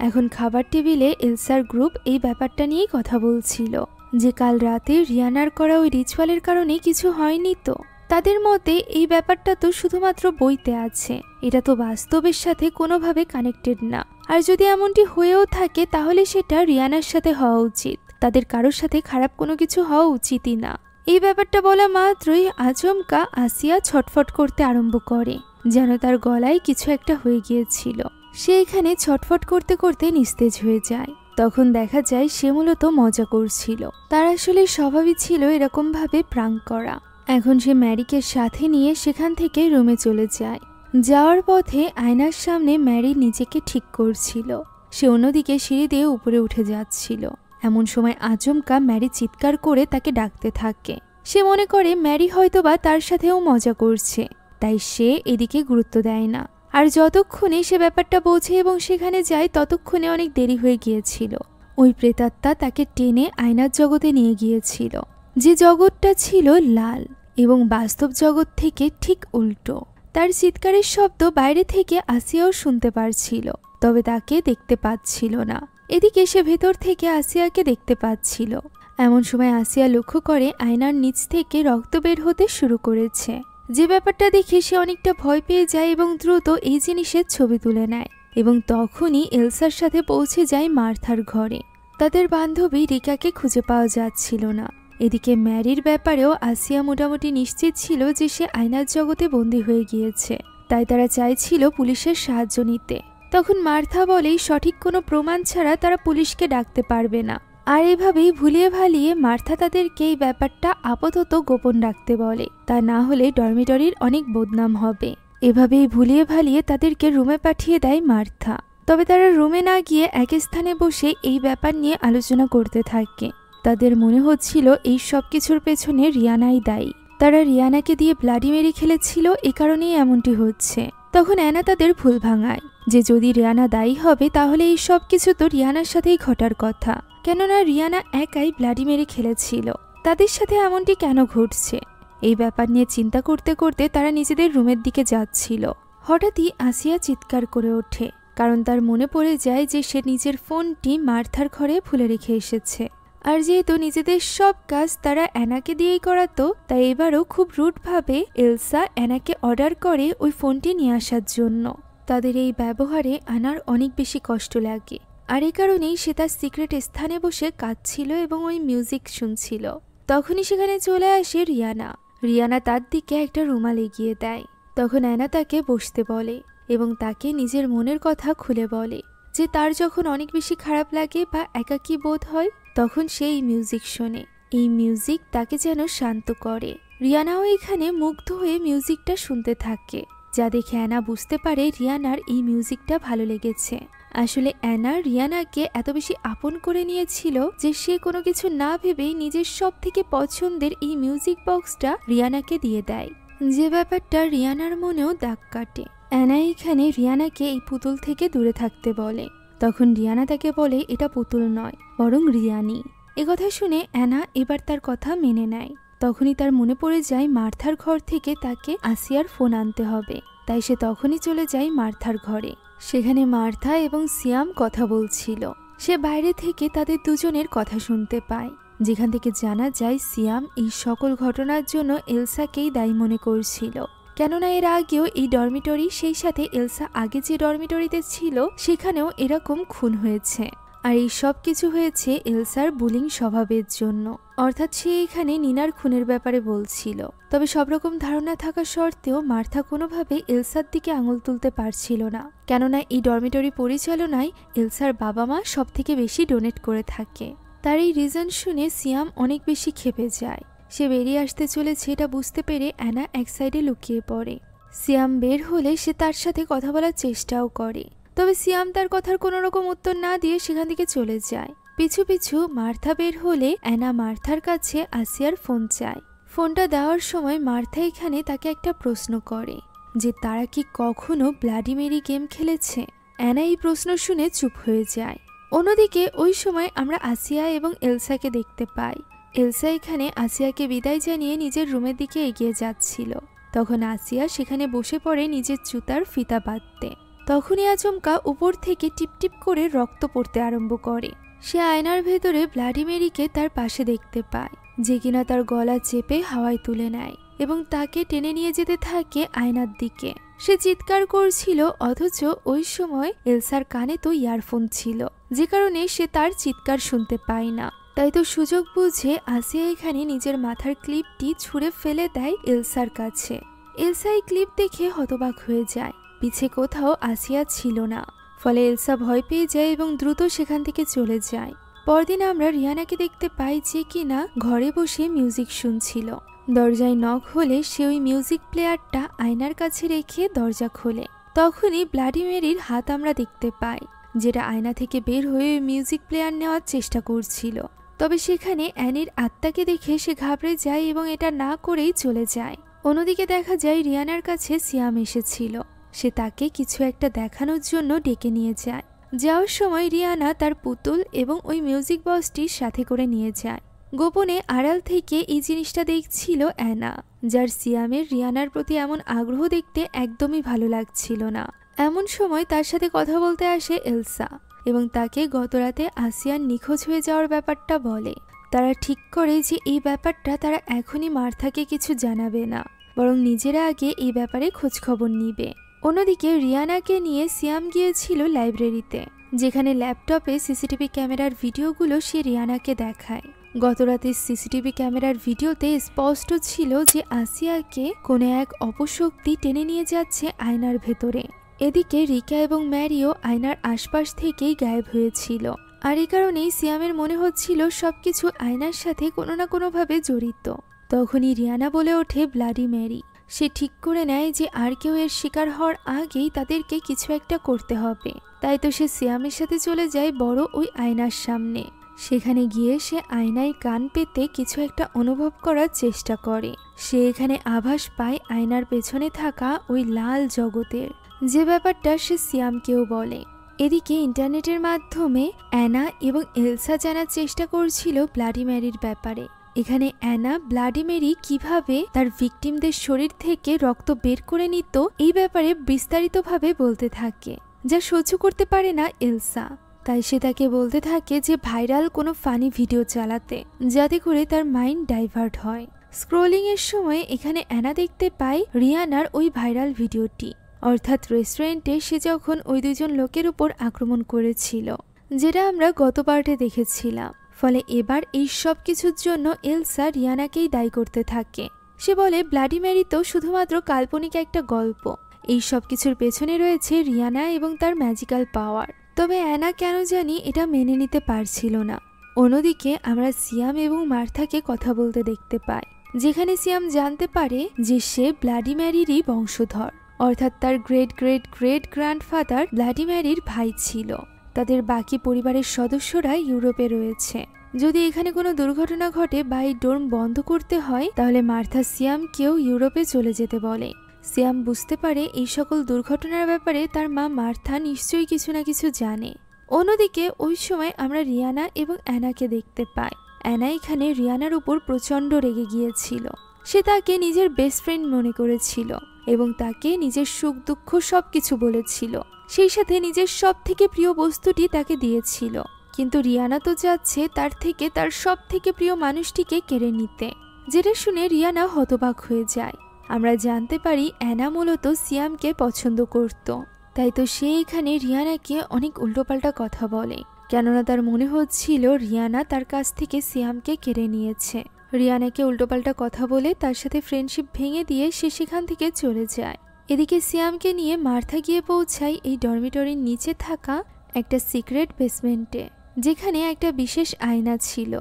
এখন খাবার টেবিলে এলসার গ্রুপ এই ব্যাপারটা নিয়েই কথা বলছিল যে কাল রাতে রিয়ানার করা ওই রিচুয়ালের কারণে কিছু হয়নি তো। তাদের মতে এই ব্যাপারটা তো শুধুমাত্র বইতে আছে, এটা তো বাস্তবের সাথে কোনোভাবে কানেক্টেড না। আর যদি এমনটি হয়েও থাকে তাহলে সেটা রিয়ানার সাথে হওয়া উচিত, তাদের কারোর সাথে খারাপ কোনো কিছু হওয়া উচিতই না। এই ব্যাপারটা বলা মাত্রই আচমকা আসিয়া ছটফট করতে আরম্ভ করে, যেন তার গলায় কিছু একটা হয়ে গিয়েছিল। সে এখানে ছটফট করতে করতে নিস্তেজ হয়ে যায়। তখন দেখা যায় সে মূলত মজা করছিল, তার আসলে স্বভাবই ছিল এরকম ভাবে প্রাঙ্ক করা। এখন সে ম্যারিকে সাথে নিয়ে সেখান থেকে রুমে চলে যায়। যাওয়ার পথে আয়নার সামনে ম্যারি নিজেকে ঠিক করছিল। সে অন্যদিকে সিঁড়ি দিয়ে উপরে উঠে যাচ্ছিল। এমন সময় আচমকা ম্যারি চিৎকার করে তাকে ডাকতে থাকে। সে মনে করে ম্যারি হয়তোবা তার সাথেও মজা করছে, তাই সে এদিকে গুরুত্ব দেয় না। আর যতক্ষণে সে ব্যাপারটা বোঝে এবং সেখানে যায় ততক্ষণে অনেক দেরি হয়ে গিয়েছিল। ওই প্রেতাত্মা তাকে টেনে আয়নার জগতে নিয়ে গিয়েছিল, যে জগৎটা ছিল লাল এবং বাস্তব জগৎ থেকে ঠিক উল্টো। তার চিৎকারের শব্দ বাইরে থেকে আসিয়াও শুনতে পারছিল, তবে তাকে দেখতে পাচ্ছিল না। এদিকে সে ভেতর থেকে আসিয়াকে দেখতে পাচ্ছিল। এমন সময় আসিয়া লক্ষ্য করে আয়নার নিচ থেকে রক্ত বের হতে শুরু করেছে। যে ব্যাপারটা দেখে সে অনেকটা ভয় পেয়ে যায় এবং দ্রুত এই জিনিসের ছবি তুলে নেয় এবং তখনই এলসার সাথে পৌঁছে যায় মার্থার ঘরে। তাদের বান্ধবী রিকাকে খুঁজে পাওয়া যাচ্ছিল না। এদিকে ম্যারির ব্যাপারেও আসিয়া মোটামুটি নিশ্চিত ছিল যে সে আয়নার জগতে বন্দী হয়ে গিয়েছে, তাই তারা চাইছিল পুলিশের সাহায্য নিতে। তখন মার্থা বলে সঠিক কোনো প্রমাণ ছাড়া তারা পুলিশকে ডাকতে পারবে না। আর এভাবেই ভুলিয়ে ভালিয়ে মার্থা তাদেরকে এই ব্যাপারটা আপাতত গোপন রাখতে বলে, তা না হলে ডরমিটরির অনেক বদনাম হবে। এভাবেই ভুলিয়ে ভালিয়ে তাদেরকে রুমে পাঠিয়ে দেয় মার্থা। তবে তারা রুমে না গিয়ে এক স্থানে বসে এই ব্যাপার নিয়ে আলোচনা করতে থাকে। তাদের মনে হচ্ছিল এই সব কিছুর পেছনে রিয়ানাই দায়ী। তারা রিয়ানাকে দিয়ে ব্লাডি মেরি খেলেছিল, এ কারণেই এমনটি হচ্ছে। তখন অ্যানা তাদের ভুল ভাঙায় যে যদি রিয়ানা দায়ী হবে তাহলে এই সব কিছু তো রিয়ানার সাথেই ঘটার কথা, কেননা রিয়ানা একাই ব্লাডি মেরি খেলেছিল। তাদের সাথে এমনটি কেন ঘটছে এই ব্যাপার নিয়ে চিন্তা করতে করতে তারা নিজেদের রুমের দিকে যাচ্ছিল। হঠাৎই আসিয়া চিৎকার করে ওঠে, কারণ তার মনে পড়ে যায় যে সে নিজের ফোনটি মার্থার ঘরে ভুলে রেখে এসেছে। আর যেহেতু নিজেদের সব কাজ তারা অ্যানাকে দিয়েই করাতো, তাই এবারও খুব রুটভাবে এলসা অ্যানাকে অর্ডার করে ওই ফোনটি নিয়ে আসার জন্য। তাদের এই ব্যবহারে অ্যানার অনেক বেশি কষ্ট লাগে, আর এই কারণেই সে তার সিক্রেট স্থানে বসে কাঁদছিল এবং ওই মিউজিক শুনছিল। তখনই সেখানে চলে আসে রিয়ানা। রিয়ানা তার দিকে একটা রুমাল এগিয়ে দেয়। তখন অ্যানা তাকে বসতে বলে এবং তাকে নিজের মনের কথা খুলে বলে যে তার যখন অনেক বেশি খারাপ লাগে বা একাকী বোধ হয় তখন সে এই মিউজিক শোনে। এই মিউজিক তাকে যেন শান্ত করে। রিয়ানাও এখানে মুগ্ধ হয়ে মিউজিকটা শুনতে থাকে, যা দেখে অ্যানা বুঝতে পারে রিয়ানার এই মিউজিকটা ভালো লেগেছে। আসলে অ্যানা রিয়ানাকে এত বেশি আপন করে নিয়েছিল যে সে কোনো কিছু না ভেবেই নিজের সব থেকে পছন্দের এই মিউজিক বক্সটা রিয়ানাকে দিয়ে দেয়, যে ব্যাপারটা রিয়ানার মনেও দাগ কাটে। অ্যানা এখানে রিয়ানাকে এই পুতুল থেকে দূরে থাকতে বলে। তখন রিয়ানা তাকে বলে এটা পুতুল নয় বরং রিয়ানি। একথা শুনে অ্যানা এবার তার কথা মেনে নেয়। তখনই তার মনে পড়ে যায় মার্থার ঘর থেকে তাকে আসিয়ার ফোন আনতে হবে, তাই সে তখনই চলে যায় মার্থার ঘরে। সেখানে মার্থা এবং সিয়াম কথা বলছিল। সে বাইরে থেকে তাদের দুজনের কথা শুনতে পায়, যেখান থেকে জানা যায় সিয়াম এই সকল ঘটনার জন্য এলসাকেই দায়ী মনে করছিল। কেননা এর আগেও এই ডরমিটরি, সেই সাথে এলসা আগে যে ডরমিটরিতে ছিল সেখানেও এরকম খুন হয়েছে। আর এই সব কিছু হয়েছে এলসার বুলিং স্বভাবের জন্য, অর্থাৎ সে এখানে নিনার খুনের ব্যাপারে বলছিল। তবে সব রকম ধারণা থাকা সত্ত্বেও মার্থা কোনোভাবে এলসার দিকে আঙুল তুলতে পারছিল না, কেননা এই ডরমিটরি পরিচালনায় এলসার বাবা মা সব থেকে বেশি ডোনেট করে থাকে। তার এই রিজন শুনে সিয়াম অনেক বেশি ক্ষেপে যায়। সে বেরিয়ে আসতে চলেছে এটা বুঝতে পেরে অ্যানা এক সাইডে লুকিয়ে পড়ে। সিয়াম বের হলে সে তার সাথে কথা বলার চেষ্টাও করে, তবে সিয়াম তার কথার কোনো রকম উত্তর না দিয়ে সেখান থেকে চলে যায়। পিছু পিছু মার্থা বের হলে অ্যানা মার্থার কাছে আসিয়ার ফোন চায়। ফোনটা দেওয়ার সময় মার্থা এখানে তাকে একটা প্রশ্ন করে যে তারা কি কখনো ব্লাডি মেরি গেম খেলেছে। অ্যানা এই প্রশ্ন শুনে চুপ হয়ে যায়। অন্যদিকে ওই সময় আমরা আসিয়া এবং এলসাকে দেখতে পাই। এলসা এখানে আসিয়াকে বিদায় জানিয়ে নিজের রুমের দিকে এগিয়ে যাচ্ছিল। তখন আসিয়া সেখানে বসে পড়ে নিজের জুতার ফিতা বাঁধতে। তখনই আচমকা উপর থেকে টিপটিপ করে রক্ত পড়তে আরম্ভ করে। সে আয়নার ভেতরে ব্লাডি মেরিকে তার পাশে দেখতে পায়, যে কিনা তার গলা চেপে হাওয়ায় তুলে নেয় এবং তাকে টেনে নিয়ে যেতে থাকে আয়নার দিকে। সে চিৎকার করছিল, অথচ ওই সময় এলসার কানে তো ইয়ারফোন ছিল, যে কারণে সে তার চিৎকার শুনতে পায় না। তাই তো সুযোগ বুঝে আসিয়া এখানে নিজের মাথার ক্লিপটি ছুঁড়ে ফেলে দেয় এলসার কাছে। এলসা এই ক্লিপ দেখে হতবাক হয়ে যায়। পিছে কোথাও আসিয়া ছিল না, ফলে এলসা ভয় পেয়ে যায় এবং দ্রুত সেখান থেকে চলে যায়। পরদিন আমরা রিয়ানাকে দেখতে পাই, যে কিনা ঘরে বসে মিউজিক শুনছিল। দরজায় নক হলে সে ওই মিউজিক প্লেয়ারটা আয়নার কাছে রেখে দরজা খোলে। তখনই ব্লাডি মেরির হাত আমরা দেখতে পাই, যেটা আয়না থেকে বের হয়ে ওই মিউজিক প্লেয়ার নেওয়ার চেষ্টা করছিল। তবে সেখানে অ্যানির আত্মাকে দেখে সে ঘাবড়ে যায় এবং এটা না করেই চলে যায়। অন্যদিকে দেখা যায় রিয়ানার কাছে সিয়াম এসেছিল। সে তাকে কিছু একটা দেখানোর জন্য ডেকে নিয়ে যায়। যাওয়ার সময় রিয়ানা তার পুতুল এবং ওই মিউজিক বক্সটি সাথে করে নিয়ে যায়। গোপনে আড়াল থেকে এই জিনিসটা দেখছিল অ্যানা, যার সিয়ামের রিয়ানার প্রতি এমন আগ্রহ দেখতে একদমই ভালো লাগছিল না। এমন সময় তার সাথে কথা বলতে আসে এলসা এবং তাকে গতরাতে আসিয়ার নিখোঁজ হয়ে যাওয়ার ব্যাপারটা বলে। তারা ঠিক করে যে এই ব্যাপারটা তারা এখনই মার্থাকে কিছু জানাবে না, বরং নিজেরা আগে এই ব্যাপারে খোঁজখবর নিবে। অন্যদিকে রিয়ানাকে নিয়ে সিয়াম গিয়েছিল লাইব্রেরিতে, যেখানে ল্যাপটপে সিসিটিভি ক্যামেরার ভিডিওগুলো সে রিয়ানাকে দেখায়। গতরাতে সিসিটিভি ক্যামেরার ভিডিওতে স্পষ্ট ছিল যে আসিয়াকে কোনো এক অপশক্তি টেনে নিয়ে যাচ্ছে আয়নার ভেতরে। এদিকে রিকা এবং ম্যারিও আয়নার আশপাশ থেকেই গায়েব হয়েছিল, আর এই কারণেই সিয়ামের মনে হচ্ছিল সবকিছু আয়নার সাথে কোনো না কোনোভাবে জড়িত। তখনই রিয়ানা বলে ওঠে ব্লাডি মেরি। সে ঠিক করে নেয় যে আর কেউ এর শিকার হওয়ার আগেই তাদেরকে কিছু একটা করতে হবে। তাই তো সে সিয়ামের সাথে চলে যায় বড় ওই আয়নার সামনে। সেখানে গিয়ে সে আয়নায় কান পেতে কিছু একটা অনুভব করার চেষ্টা করে। সে এখানে আভাস পায় আয়নার পেছনে থাকা ওই লাল জগতের, যে ব্যাপারটা সে সিয়ামকেও বলে। এদিকে ইন্টারনেটের মাধ্যমে অ্যানা এবং এলসা জানার চেষ্টা করছিল ব্লাডি মেরির ব্যাপারে। এখানে অ্যানা ব্লাডি মেরি কিভাবে তার ভিকটিমদের শরীর থেকে রক্ত বের করে নিত এই ব্যাপারে বিস্তারিতভাবে বলতে থাকে, যা সহ্য করতে পারে না এলসা। তাই সে তাকে বলতে থাকে যে ভাইরাল কোনো ফানি ভিডিও চালাতে, যাতে করে তার মাইন্ড ডাইভার্ট হয়। স্ক্রোলিং এর সময় এখানে অ্যানা দেখতে পায় রিয়ানার ওই ভাইরাল ভিডিওটি, অর্থাৎ রেস্টুরেন্টে সে যখন ওই দুজন লোকের উপর আক্রমণ করেছিল, যেটা আমরা গত পার্টে দেখেছিলাম। ফলে এবার এই সব কিছুর জন্য এলসা রিয়ানাকেই দায়ী করতে থাকে। সে বলে ব্লাডি মেরি তো শুধুমাত্র কাল্পনিক একটা গল্প, এই সব কিছুর পেছনে রয়েছে রিয়ানা এবং তার ম্যাজিক্যাল পাওয়ার। তবে অ্যানা কেন জানি এটা মেনে নিতে পারছিল না। অন্যদিকে আমরা সিয়াম এবং মার্থাকে কথা বলতে দেখতে পাই, যেখানে সিয়াম জানতে পারে যে সে ব্লাডি মেরিরই বংশধর, অর্থাৎ তার great great great grandfather bloody মেরির ভাই ছিল। তাদের বাকি পরিবারের সদস্যরা ইউরোপে রয়েছে। যদি এখানে কোনো দুর্ঘটনা ঘটে বা এই ডোর্ম বন্ধ করতে হয়, তাহলে মার্থা সিয়ামকেও ইউরোপে চলে যেতে বলে। সিয়াম বুঝতে পারে এই সকল দুর্ঘটনার ব্যাপারে তার মা মার্থা নিশ্চয়ই কিছু না কিছু জানে। অন্যদিকে ওই সময় আমরা রিয়ানা এবং অ্যানাকে দেখতে পাই। অ্যানা এখানে রিয়ানার উপর প্রচণ্ড রেগে গিয়েছিল। সে তাকে নিজের বেস্ট ফ্রেন্ড মনে করেছিল এবং তাকে নিজের সুখ দুঃখ সবকিছু বলেছিল। সেই সাথে নিজের সব থেকে প্রিয় বস্তুটি তাকে দিয়েছিল। কিন্তু রিয়ানা তো চাচ্ছে তার থেকে তার সব থেকে প্রিয় মানুষটিকে কেড়ে নিতে, যেটা শুনে রিয়ানা হতবাক হয়ে যায়। আমরা জানতে পারি অ্যানা মূলত সিয়ামকে পছন্দ করত। তাই তো সে এখানে রিয়ানাকে অনেক উল্টোপাল্টা কথা বলে, কেননা তার মনে হচ্ছিল রিয়ানা তার কাছ থেকে সিয়ামকে কেড়ে নিয়েছে। রিয়ানাকে উল্টোপাল্টা কথা বলে তার সাথে ফ্রেন্ডশিপ ভেঙে দিয়ে সে সেখান থেকে চলে যায়। এদিকে সিয়ামকে নিয়ে মার্থা গিয়ে পৌঁছায় এই ডরমিটরির নিচে থাকা একটা সিক্রেট বেসমেন্টে, যেখানে একটা বিশেষ আয়না ছিল।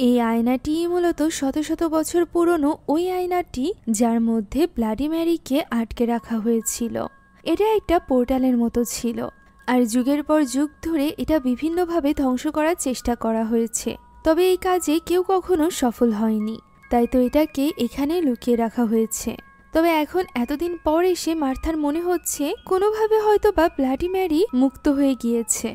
এই আয়নাটি মূলত শত শত বছর পুরনো ওই আয়নাটি, যার মধ্যে ব্লাডি মেরিকে আটকে রাখা হয়েছিল। এটা একটা পোর্টালের মতো ছিল, আর যুগের পর যুগ ধরে এটা বিভিন্নভাবে ধ্বংস করার চেষ্টা করা হয়েছে। তবে এই কাজে কেউ কখনো সফল হয়নি। তাই তো এটাকে এখানে লুকিয়ে রাখা হয়েছে। তবে এখন এতদিন পর এসে মার্থার মনে হচ্ছে কোনোভাবে হয়তো বা ব্লাডি ম্যারি মুক্ত হয়ে গিয়েছে।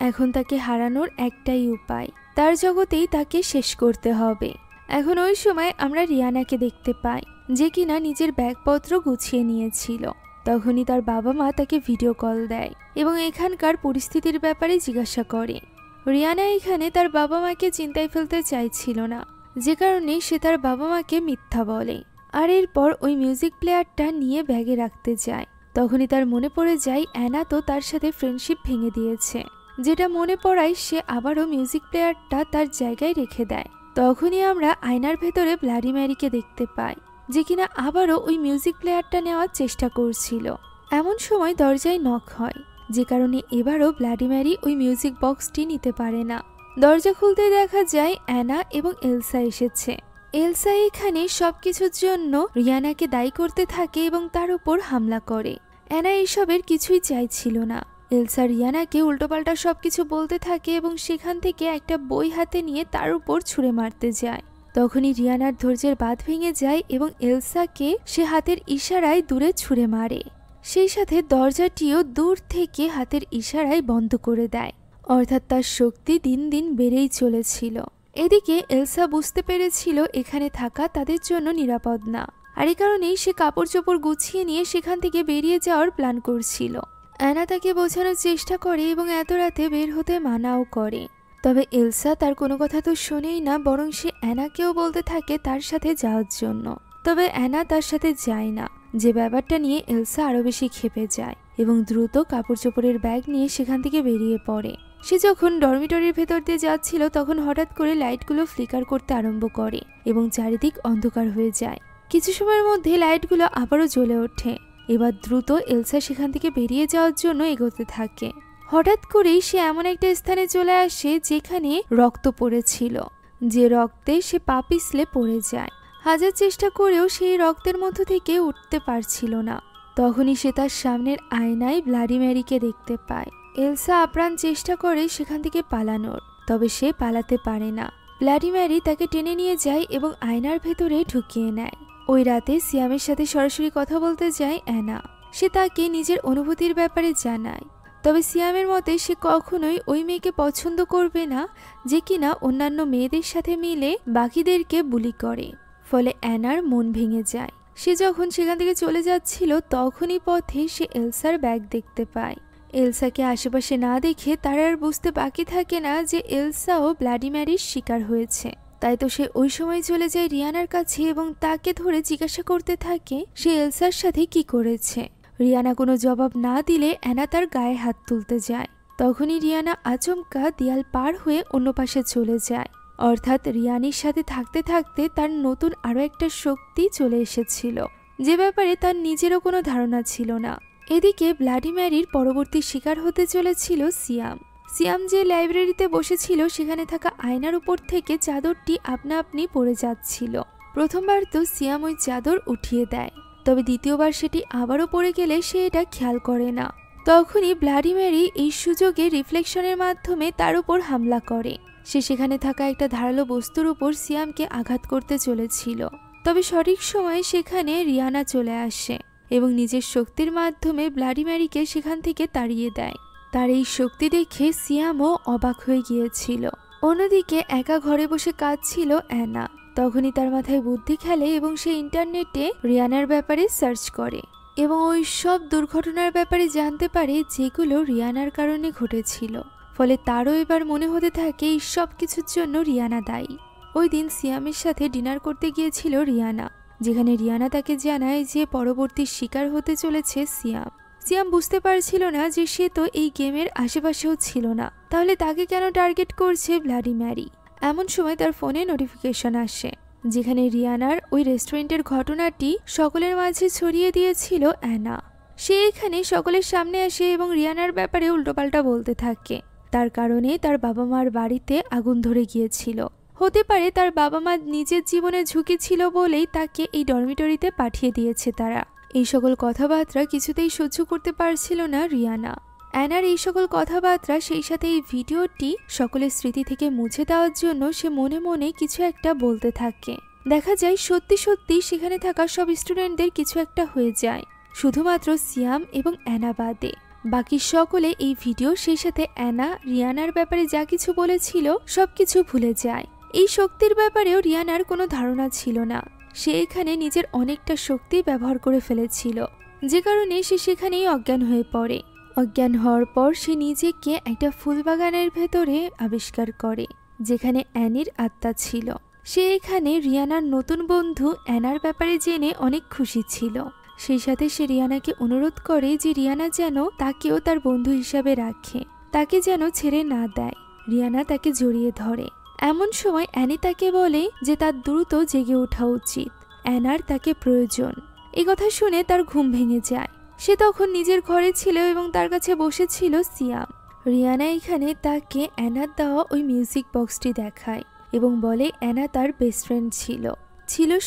এখন তাকে হারানোর একটাই উপায়, তার জগতেই তাকে শেষ করতে হবে। এখন ওই সময় আমরা রিয়ানাকে দেখতে পাই, যে কিনা নিজের ব্যাগপত্র গুছিয়ে নিয়েছিল। তখনই তার বাবা মা তাকে ভিডিও কল দেয় এবং এখানকার পরিস্থিতির ব্যাপারে জিজ্ঞাসা করে। রিয়ানা এখানে তার বাবা মাকে চিন্তায় ফেলতে চাইছিল না, যে কারণে সে তার বাবা মাকে মিথ্যা বলে। আর এরপর ওই মিউজিক প্লেয়ারটা নিয়ে ব্যাগে রাখতে যায়। তখনই তার মনে পড়ে যায় অ্যানা তো তার সাথে ফ্রেন্ডশিপ ভেঙে দিয়েছে, যেটা মনে পড়ায় সে আবারও মিউজিক প্লেয়ারটা তার জায়গায় রেখে দেয়। তখনই আমরা আয়নার ভেতরে ব্লাডি ম্যারিকে দেখতে পাই, যে কিনা আবারও ওই মিউজিক প্লেয়ারটা নেওয়ার চেষ্টা করছিল। এমন সময় দরজায় নক হয়, যে কারণে এবারও ব্লাডি ম্যারি ওই মিউজিক বক্সটি নিতে পারে না। দরজা খুলতে দেখা যায় অ্যানা এবং এলসা এসেছে। এলসা এখানে সবকিছুর জন্য রিয়ানাকে দায়ী করতে থাকে এবং তার উপর হামলা করে। অ্যানা এসবের কিছুই চাইছিল না। এলসা রিয়ানাকে উল্টোপাল্টা সবকিছু বলতে থাকে এবং সেখান থেকে একটা বই হাতে নিয়ে তার উপর ছুঁড়ে মারতে যায়। তখনই রিয়ানার ধৈর্যের বাঁধ ভেঙে যায় এবং এলসাকে সে হাতের ইশারায় দূরে ছুঁড়ে মারে। সেই সাথে দরজাটিও দূর থেকে হাতের ইশারায় বন্ধ করে দেয়, অর্থাৎ তার শক্তি দিন দিন বেড়েই চলেছিল। এদিকে এলসা বুঝতে পেরেছিল এখানে থাকা তাদের জন্য নিরাপদ না, আর এই কারণেই সে কাপড় চোপড় গুছিয়ে নিয়ে সেখান থেকে বেরিয়ে যাওয়ার প্ল্যান করছিল। অ্যানা তাকে বোঝানোর চেষ্টা করে এবং এত রাতে বের হতে মানাও করে। তবে এলসা তার কোনো কথা তো শোনেই না, বরং সে অ্যানাকেও বলতে থাকে তার সাথে যাওয়ার জন্য। তবে অ্যানা তার সাথে যায় না, যে ব্যাপারটা নিয়ে এলসা আরো বেশি ক্ষেপে যায় এবং দ্রুত কাপড় চোপড়ের ব্যাগ নিয়ে সেখান থেকে বেরিয়ে পড়ে। সে যখন ডরমিটরির ভেতর দিয়ে যাচ্ছিল তখন হঠাৎ করে লাইটগুলো ফ্লিকার করতে আরম্ভ করে এবং চারিদিক অন্ধকার হয়ে যায়। কিছু সময়ের মধ্যে লাইটগুলো আবারও জ্বলে ওঠে। এবার দ্রুত এলসা সেখান থেকে বেরিয়ে যাওয়ার জন্য এগোতে থাকে। হঠাৎ করেই সে এমন একটা স্থানে চলে আসে যেখানে রক্ত পড়েছিল, যে রক্তে সে পা পিছলে পড়ে যায়। হাজার চেষ্টা করেও সেই রক্তের মধ্য থেকে উঠতে পারছিল না। তখনই সে তার সামনের আয়নায় ব্লাডি ম্যারিকে দেখতে পায়। এলসা আপ্রাণ চেষ্টা করে সেখান থেকে পালানোর, তবে সে পালাতে পারে না। ব্লাডি ম্যারি তাকে টেনে নিয়ে যায় এবং আয়নার ভেতরে ঢুকিয়ে নেয়। ওই রাতে সিয়ামের সাথে সরাসরি কথা বলতে যায় অ্যানা। সে তাকে নিজের অনুভূতির ব্যাপারে জানায়। তবে সিয়ামের মতে সে কখনোই ওই মেয়েকে পছন্দ করবে না, যে কিনা অন্যান্য মেয়েদের সাথে মিলে বাকিদেরকে বুলি করে। ফলে অ্যানার মন ভেঙে যায়। সে যখন সেখান থেকে চলে যাচ্ছিল তখনই পথে সে এলসার ব্যাগ দেখতে পায়। এলসাকে আশেপাশে না দেখে তার আর বুঝতে বাকি থাকে না যে এলসাও ব্লাডি ম্যারির শিকার হয়েছে। তাই তো সে ওই সময় চলে যায় রিয়ানার কাছে এবং তাকে ধরে জিজ্ঞাসা করতে থাকে সে এলসার সাথে কি করেছে। রিয়ানা কোনো জবাব না দিলে অ্যানা তার গায়ে হাত তুলতে যায়। তখনই রিয়ানা আচমকা দেয়াল পার হয়ে অন্য পাশে চলে যায়, অর্থাৎ রিয়ানির সাথে থাকতে থাকতে তার নতুন আরো একটা শক্তি চলে এসেছিল, যে ব্যাপারে তার নিজেরও কোনো ধারণা ছিল না। এদিকে ব্লাডি ম্যারির পরবর্তী শিকার হতে চলেছিল সিয়াম। সিয়াম যে লাইব্রেরিতে বসেছিল সেখানে থাকা আয়নার উপর থেকে চাদরটি আপনা আপনি পড়ে যাচ্ছিল। প্রথমবার তো সিয়াম ওই চাদর উঠিয়ে দেয়, তবে দ্বিতীয়বার সেটি আবারও পড়ে গেলে সে এটা খেয়াল করে না। তখনই ব্লাডি ম্যারি এই সুযোগে রিফ্লেকশনের মাধ্যমে তার উপর হামলা করে। সে সেখানে থাকা একটা ধারালো বস্তুর উপর সিয়ামকে আঘাত করতে চলেছিল, তবে সঠিক সময়ে সেখানে রিয়ানা চলে আসে এবং নিজের শক্তির মাধ্যমে ব্লাডি ম্যারিকে সেখান থেকে তাড়িয়ে দেয়। তার এই শক্তি দেখে সিয়ামও অবাক হয়ে গিয়েছিল। অন্যদিকে একা ঘরে বসে কাঁদছিল অ্যানা। তখনই তার মাথায় বুদ্ধি খেলে এবং সে ইন্টারনেটে রিয়ানার ব্যাপারে সার্চ করে এবং ওই সব দুর্ঘটনার ব্যাপারে জানতে পারে যেগুলো রিয়ানার কারণে ঘটেছিল। ফলে তারও এবার মনে হতে থাকে এই সব কিছুর জন্য রিয়ানা দায়ী। ওই দিন সিয়ামের সাথে ডিনার করতে গিয়েছিল রিয়ানা, যেখানে রিয়ানা তাকে জানায় যে পরবর্তী শিকার হতে চলেছে সিয়াম। সিয়াম বুঝতে পারছিল না যে সে তো এই গেমের আশেপাশেও ছিল না, তাহলে তাকে কেন টার্গেট করছে ব্লাডি ম্যারি। এমন সময় তার ফোনে নোটিফিকেশন আসে, যেখানে রিয়ানার ওই রেস্টুরেন্টের ঘটনাটি সকলের মাঝে ছড়িয়ে দিয়েছিল অ্যানা। সে এখানে সকলের সামনে আসে এবং রিয়ানার ব্যাপারে উল্টোপাল্টা বলতে থাকে। তার কারণে তার বাবা মার বাড়িতে আগুন ধরে গিয়েছিল। হতে পারে তার বাবা মা নিজের জীবনে ঝুঁকি ছিল বলেই তাকে এই ডরমিটরিতে পাঠিয়ে দিয়েছে তারা। এই সকল কথাবার্তা কিছুতেই সহ্য করতে পারছিল না রিয়ানা। অ্যানার এই সকল কথাবার্তা, সেই সাথে এই ভিডিওটি সকলের স্মৃতি থেকে মুছে দেওয়ার জন্য সে মনে মনে কিছু একটা বলতে থাকে। দেখা যায় সত্যি সত্যি সেখানে থাকা সব স্টুডেন্টদের কিছু একটা হয়ে যায়, শুধুমাত্র সিয়াম এবং অ্যানা বাদে। বাকি সকলে এই ভিডিও সেই সাথে অ্যানা রিয়ানার ব্যাপারে যা কিছু বলেছিল সবকিছু ভুলে যায়। এই শক্তির ব্যাপারেও রিয়ানার কোনো ধারণা ছিল না। সে এখানে নিজের অনেকটা শক্তি ব্যবহার করে ফেলেছিল, যে কারণে সে সেখানেই অজ্ঞান হয়ে পড়ে। অজ্ঞান হওয়ার পর সে নিজেকে একটা ফুলবাগানের ভেতরে আবিষ্কার করে, যেখানে অ্যানির আত্মা ছিল। সে এখানে রিয়ানার নতুন বন্ধু অ্যানার ব্যাপারে জেনে অনেক খুশি ছিল। সেই সাথে সে রিয়ানাকে অনুরোধ করে যে রিয়ানা যেন তাকেও তার বন্ধু হিসাবে রাখে, তাকে যেন ছেড়ে না দেয়। রিয়ানা তাকে জড়িয়ে ধরে। এমন সময় অ্যানি তাকে বলে যে তার দ্রুত জেগে ওঠা উচিত, অ্যানার তাকে প্রয়োজন। এই কথা শুনে তার ঘুম ভেঙে যায়। সে তখন নিজের ঘরে ছিল এবং তার কাছে বসেছিল সিয়াম। রিয়ানা এখানে তাকে অ্যানার দেওয়া ওই মিউজিক বক্সটি দেখায় এবং বলে অ্যানা তার বেস্ট ফ্রেন্ড ছিল।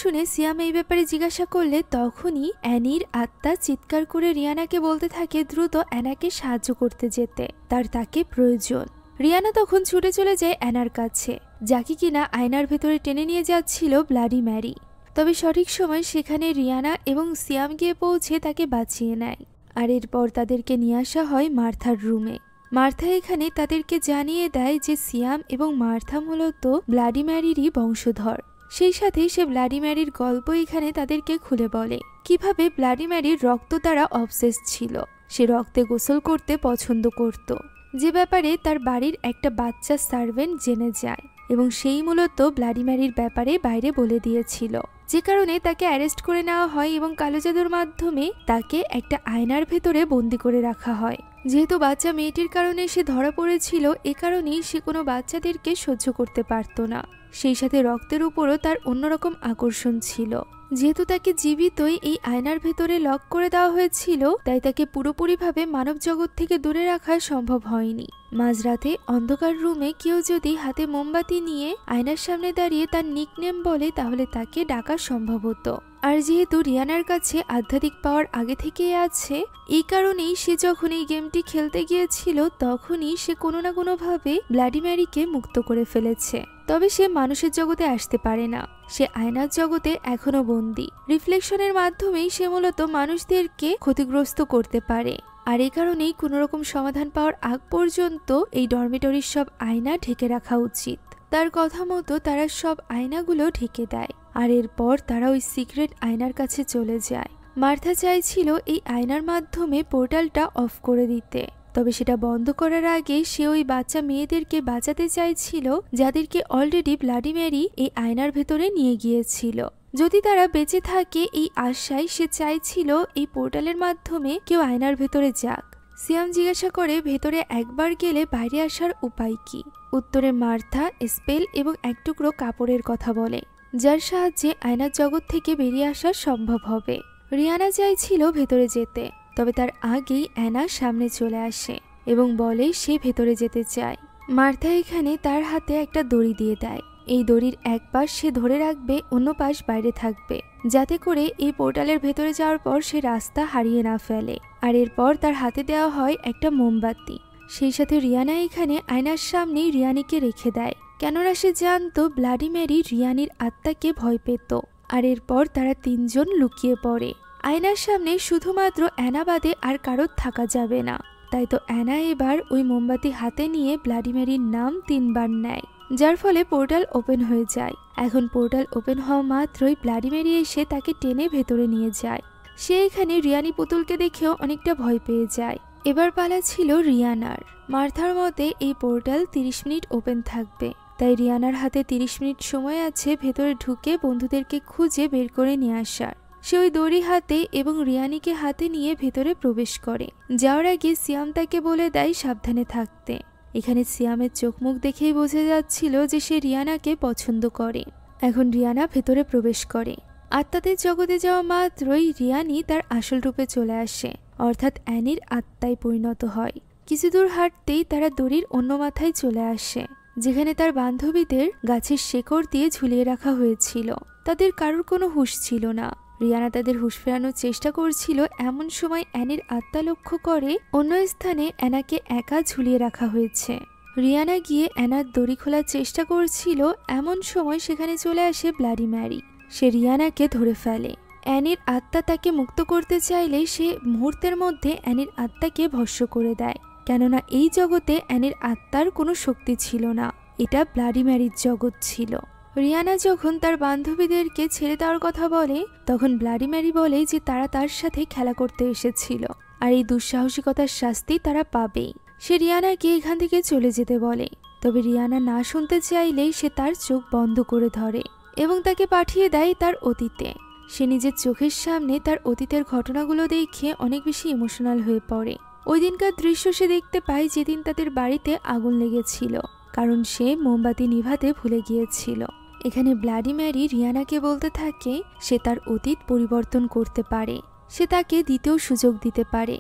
শুনে সিয়াম এই ব্যাপারে জিজ্ঞাসা করলে তখনই অ্যানির আত্মা চিৎকার করে রিয়ানাকে বলতে থাকে দ্রুত অ্যানাকে সাহায্য করতে যেতে, তাকে প্রয়োজন। রিয়ানা তখন ছুটে চলে যায় অ্যানার কাছে, যাকে কিনা আয়নার ভেতরে টেনে নিয়ে যাচ্ছিল ব্লাডি ম্যারি। তবে সঠিক সময় সেখানে রিয়ানা এবং সিয়াম গিয়ে পৌঁছে তাকে বাঁচিয়ে নেয়। আর এরপর তাদেরকে নিয়ে আসা হয় মার্থার রুমে। মার্থা এখানে তাদেরকে জানিয়ে দেয় যে সিয়াম এবং মার্থা মূলত ব্লাডি ম্যারিরই বংশধর। সেই সাথে সে ব্লাডি ম্যারির গল্প এখানে তাদেরকে খুলে বলে কিভাবে ব্লাডি ম্যারির রক্ত দ্বারা অবসেস ছিল। সে রক্তে গোসল করতে পছন্দ করত, যে ব্যাপারে তার বাড়ির একটা বাচ্চা সার্ভেন্ট জেনে যায় এবং সেই মূলত ব্লাডি ম্যারির ব্যাপারে বাইরে বলে দিয়েছিল, যে কারণে তাকে অ্যারেস্ট করে নেওয়া হয় এবং কালো জাদুর মাধ্যমে তাকে একটা আয়নার ভেতরে বন্দি করে রাখা হয়। যেহেতু বাচ্চা মেয়েটির কারণে সে ধরা পড়েছিল, এ কারণেই সে কোনো বাচ্চাদেরকে সহ্য করতে পারত না। সেই সাথে রক্তের উপরও তার অন্যরকম আকর্ষণ ছিল। যেহেতু তাকে জীবিতই এই আয়নার ভেতরে লক করে দেওয়া হয়েছিল, তাই তাকে পুরোপুরিভাবে মানব জগৎ থেকে দূরে রাখা সম্ভব হয়নি। মাঝরাতে অন্ধকার রুমে কেউ যদি হাতে মোমবাতি নিয়ে আয়নার সামনে দাঁড়িয়ে তার নিকনেম বলে, তাহলে তাকে ডাকা সম্ভব হতো। আর যেহেতু রিয়ানার কাছে আধ্যাত্মিক পাওয়ার আগে থেকেই আছে, এই কারণেই সে যখন এই গেমটি খেলতে গিয়েছিল তখনই সে কোনো না কোনোভাবে ব্লাডি ম্যারিকে মুক্ত করে ফেলেছে। তবে সে মানুষের জগতে আসতে পারে না, সে আয়নার জগতে এখনো বন্দী। রিফ্লেকশনের মাধ্যমেই সে মূলত মানুষদেরকে ক্ষতিগ্রস্ত করতে পারে। আর এই কারণেই কোনোরকম সমাধান পাওয়ার আগ পর্যন্ত এই ডরমিটরির সব আয়না ঢেকে রাখা উচিত। তার কথা মতো তারা সব আয়নাগুলো ঢেকে দেয়। আর এরপর তারা ওই সিক্রেট আয়নার কাছে চলে যায়। মার্থা চাইছিল এই আয়নার মাধ্যমে পোর্টালটা অফ করে দিতে, তবে সেটা বন্ধ করার আগে সে ওই বাচ্চা মেয়েদেরকে বাঁচাতে চাইছিল, যাদেরকে অলরেডি ব্লাডি ম্যারি এই আয়নার ভেতরে নিয়ে গিয়েছিল। যদি তারা বেঁচে থাকে এই আশায় সে চাইছিল এই পোর্টালের মাধ্যমে কেউ আয়নার ভেতরে যাক। সিয়াম জিজ্ঞাসা করে ভেতরে একবার গেলে বাইরে আসার উপায় কি। উত্তরে মার্থা স্পেল এবং এক টুকরো কাপড়ের কথা বলে, যার সাহায্যে আয়নার জগৎ থেকে বেরিয়ে আসা সম্ভব হবে। রিয়ানা চাইছিল ভেতরে যেতে, তবে তার আগেই অ্যানা সামনে চলে আসে এবং বলে সে ভেতরে যেতে চায়। মার্থা এখানে তার হাতে একটা দড়ি দিয়ে দেয়। এই দড়ির এক পাশ সে ধরে রাখবে, অন্য পাশ বাইরে থাকবে, যাতে করে এই পোর্টালের ভেতরে যাওয়ার পর সে রাস্তা হারিয়ে না ফেলে। আর এরপর তার হাতে দেওয়া হয় একটা মোমবাতি। সেই সাথে রিয়ানা এখানে আয়নার সামনেই রিয়ানিকে রেখে দেয়, কেননা সে জানতো ব্লাডি ম্যারি রিয়ানির আত্মাকে ভয় পেত। আর এরপর তারা তিনজন লুকিয়ে পড়ে। আয়নার সামনে শুধুমাত্র অ্যানা বাদে আর কারোর থাকা যাবে না। তাই তো অ্যানা এবার ওই মোমবাতি হাতে নিয়ে ব্লাডি ম্যারির নাম 3 বার নেয়, যার ফলে পোর্টাল ওপেন হয়ে যায়। এখন পোর্টাল ওপেন হওয়া মাত্রই ব্লাডি ম্যারি এসে তাকে টেনে ভেতরে নিয়ে যায়। সে এখানে রিয়ানি পুতুলকে দেখেও অনেকটা ভয় পেয়ে যায়। এবার পালা ছিল রিয়ানার। মার্থার মতে এই পোর্টাল 30 মিনিট ওপেন থাকবে, তাই রিয়ানার হাতে 30 মিনিট সময় আছে ভেতরে ঢুকে বন্ধুদেরকে খুঁজে বের করে নিয়ে আসার। সে ওই দড়ি হাতে এবং রিয়ানিকে হাতে নিয়ে ভেতরে প্রবেশ করে। যাওয়ার আগে সিয়াম তাকে বলে দেয় সাবধানে থাকতে। এখানে সিয়ামের চোখ মুখ দেখেই বোঝা যাচ্ছিল যে সে রিয়ানাকে পছন্দ করে। এখন রিয়ানা ভেতরে প্রবেশ করে। আত্মাদের জগতে যাওয়া মাত্রই রিয়ানি তার আসল রূপে চলে আসে, অর্থাৎ অ্যানির আত্মায় পরিণত হয়। কিছু দূর হাঁটতেই তারা দড়ির অন্য মাথায় চলে আসে, যেখানে তার বান্ধবীদের গাছের শেকড় দিয়ে ঝুলিয়ে রাখা হয়েছিল। তাদের কারোর কোনো হুঁশ ছিল না। রিয়ানা তাদের হুঁশ ফেরানোর চেষ্টা করছিল, এমন সময় অ্যানির আত্মা লক্ষ্য করে অন্য স্থানে অ্যানাকে একা ঝুলিয়ে রাখা হয়েছে। রিয়ানা গিয়ে অ্যানার দড়ি খোলার চেষ্টা করছিল, এমন সময় সেখানে চলে আসে ব্লাডি ম্যারি। সে রিয়ানাকে ধরে ফেলে। অ্যানির আত্মা তাকে মুক্ত করতে চাইলে সে মুহূর্তের মধ্যে অ্যানির আত্মাকে ভস্ম করে দেয়, কেননা এই জগতে অ্যানির আত্মার কোনো শক্তি ছিল না, এটা ব্লাডি ম্যারির জগৎ ছিল। রিয়ানা যখন তার বান্ধবীদেরকে ছেড়ে দেওয়ার কথা বলে তখন ব্লাডি ম্যারি বলে যে তারা তার সাথে খেলা করতে এসেছিল আর এই দুঃসাহসিকতার শাস্তি তারা পাবেই। সে রিয়ানাকে এখান থেকে চলে যেতে বলে, তবে রিয়ানা না শুনতে চাইলেই সে তার চোখ বন্ধ করে ধরে এবং তাকে পাঠিয়ে দেয় তার অতীতে। সে নিজের চোখের সামনে তার অতীতের ঘটনাগুলো দেখে অনেক বেশি ইমোশনাল হয়ে পড়ে। ওই দিনকার দৃশ্য সে দেখতে পায় যেদিন তাদের বাড়িতে আগুন লেগেছিল, কারণ সে মোমবাতি নিভাতে ভুলে গিয়েছিল। এখানে ব্লাডি ম্যারি রিয়ানাকে বলতে থাকে সে তার অতীত পরিবর্তন করতে পারে, সে তাকে দ্বিতীয় সুযোগ দিতে পারে,